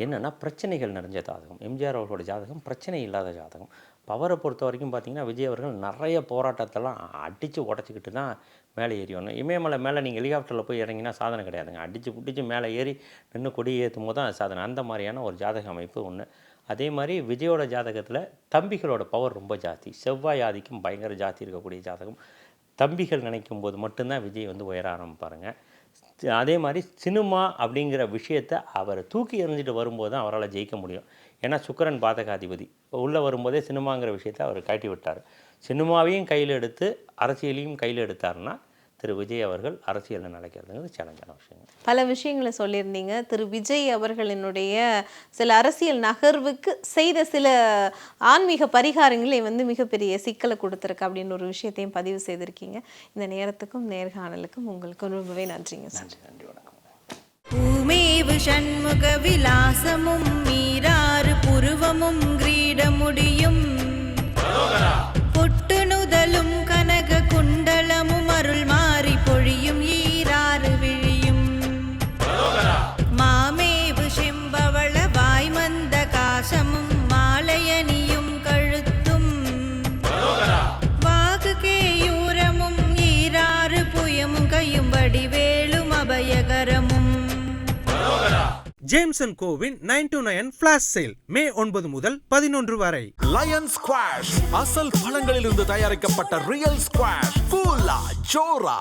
என்னென்னா பிரச்சனைகள் நிறைஞ்ச ஜாதகம். எம்ஜிஆர் அவர்களோட ஜாதகம் பிரச்சனை இல்லாத ஜாதகம். பவரை பொறுத்த வரைக்கும் பார்த்திங்கன்னா விஜய் அவர்கள் நிறைய போராட்டத்தெல்லாம் அடித்து உடச்சிக்கிட்டு தான் மேலே ஏறி வரணும். இமயமலை மேலே நீங்கள் ஹெலிகாப்டரில் போய் இறங்கினா சாதனை கிடையாதுங்க. அடித்து பிடிச்சி மேலே ஏறி நின்று கொடி ஏற்றும் போது தான் சாதனை. அந்த மாதிரியான ஒரு ஜாதக அமைப்பு ஒன்று. அதே மாதிரி விஜயோட ஜாதகத்தில் தம்பிகளோட பவர் ரொம்ப ஜாஸ்தி. செவ்வாய் ஆதிக்கம் பயங்கர ஜாஸ்தி இருக்கக்கூடிய ஜாதகம். தம்பிகள் நினைக்கும் போது மட்டும்தான் விஜய் வந்து உயர ஆரம்பிப்பாருங்க. அதே மாதிரி சினிமா அப்படிங்கிற விஷயத்தை அவர் தூக்கி எறிஞ்சிட்டு வரும்போது தான் அவரால் ஜெயிக்க முடியும். ஏன்னா சுக்கிரன் பாதகாதிபதி உள்ளே வரும்போதே சினிமாங்கிற விஷயத்தை அவர் காட்டி விட்டார். சினிமாவையும் கையில் எடுத்து அரசியலையும் கையில் எடுத்தாருன்னா திரு விஜய் அவர்கள் அரசியலில் நடக்கிறதுங்கிறது சேலஞ்சான விஷயம். பல விஷயங்களை சொல்லியிருந்தீங்க. திரு விஜய் அவர்களினுடைய சில அரசியல் நகர்வுக்கு செய்த சில ஆன்மீக பரிகாரங்களை வந்து மிகப்பெரிய சிக்கலை கொடுத்துருக்கு அப்படின்னு ஒரு விஷயத்தையும் பதிவு செய்திருக்கீங்க. இந்த நேரத்துக்கும் நேர்காணலுக்கும் உங்களுக்கு ரொம்பவே நன்றிங்க சார். நன்றி, வணக்கம். பூமேவு சண்முக விலாசமும் மீராறு புருவமும் கிரீடமுடியும் பொட்டு நுதலும் கனக குண்டலமும் அருள் மாறி பொழியும் ஈராறு விழியும் மாமேவு செம்பவள வாய்மந்த காசமும் மாலையணியும் கழுத்தும் வாகு கேயூரமும் ஈராறு புயமும் கையும் வடிவேலும் அபயகரமும். ஜேம்சன் கோவின் 929 ஃபிளாஷ் சேல் மே 9 முதல் 11 வரை. லயன் ஸ்குவாஷ் அசல் பழங்களிலிருந்து தயாரிக்கப்பட்ட ரியல் ஸ்குவாஷ், கூலா, ஜோரா.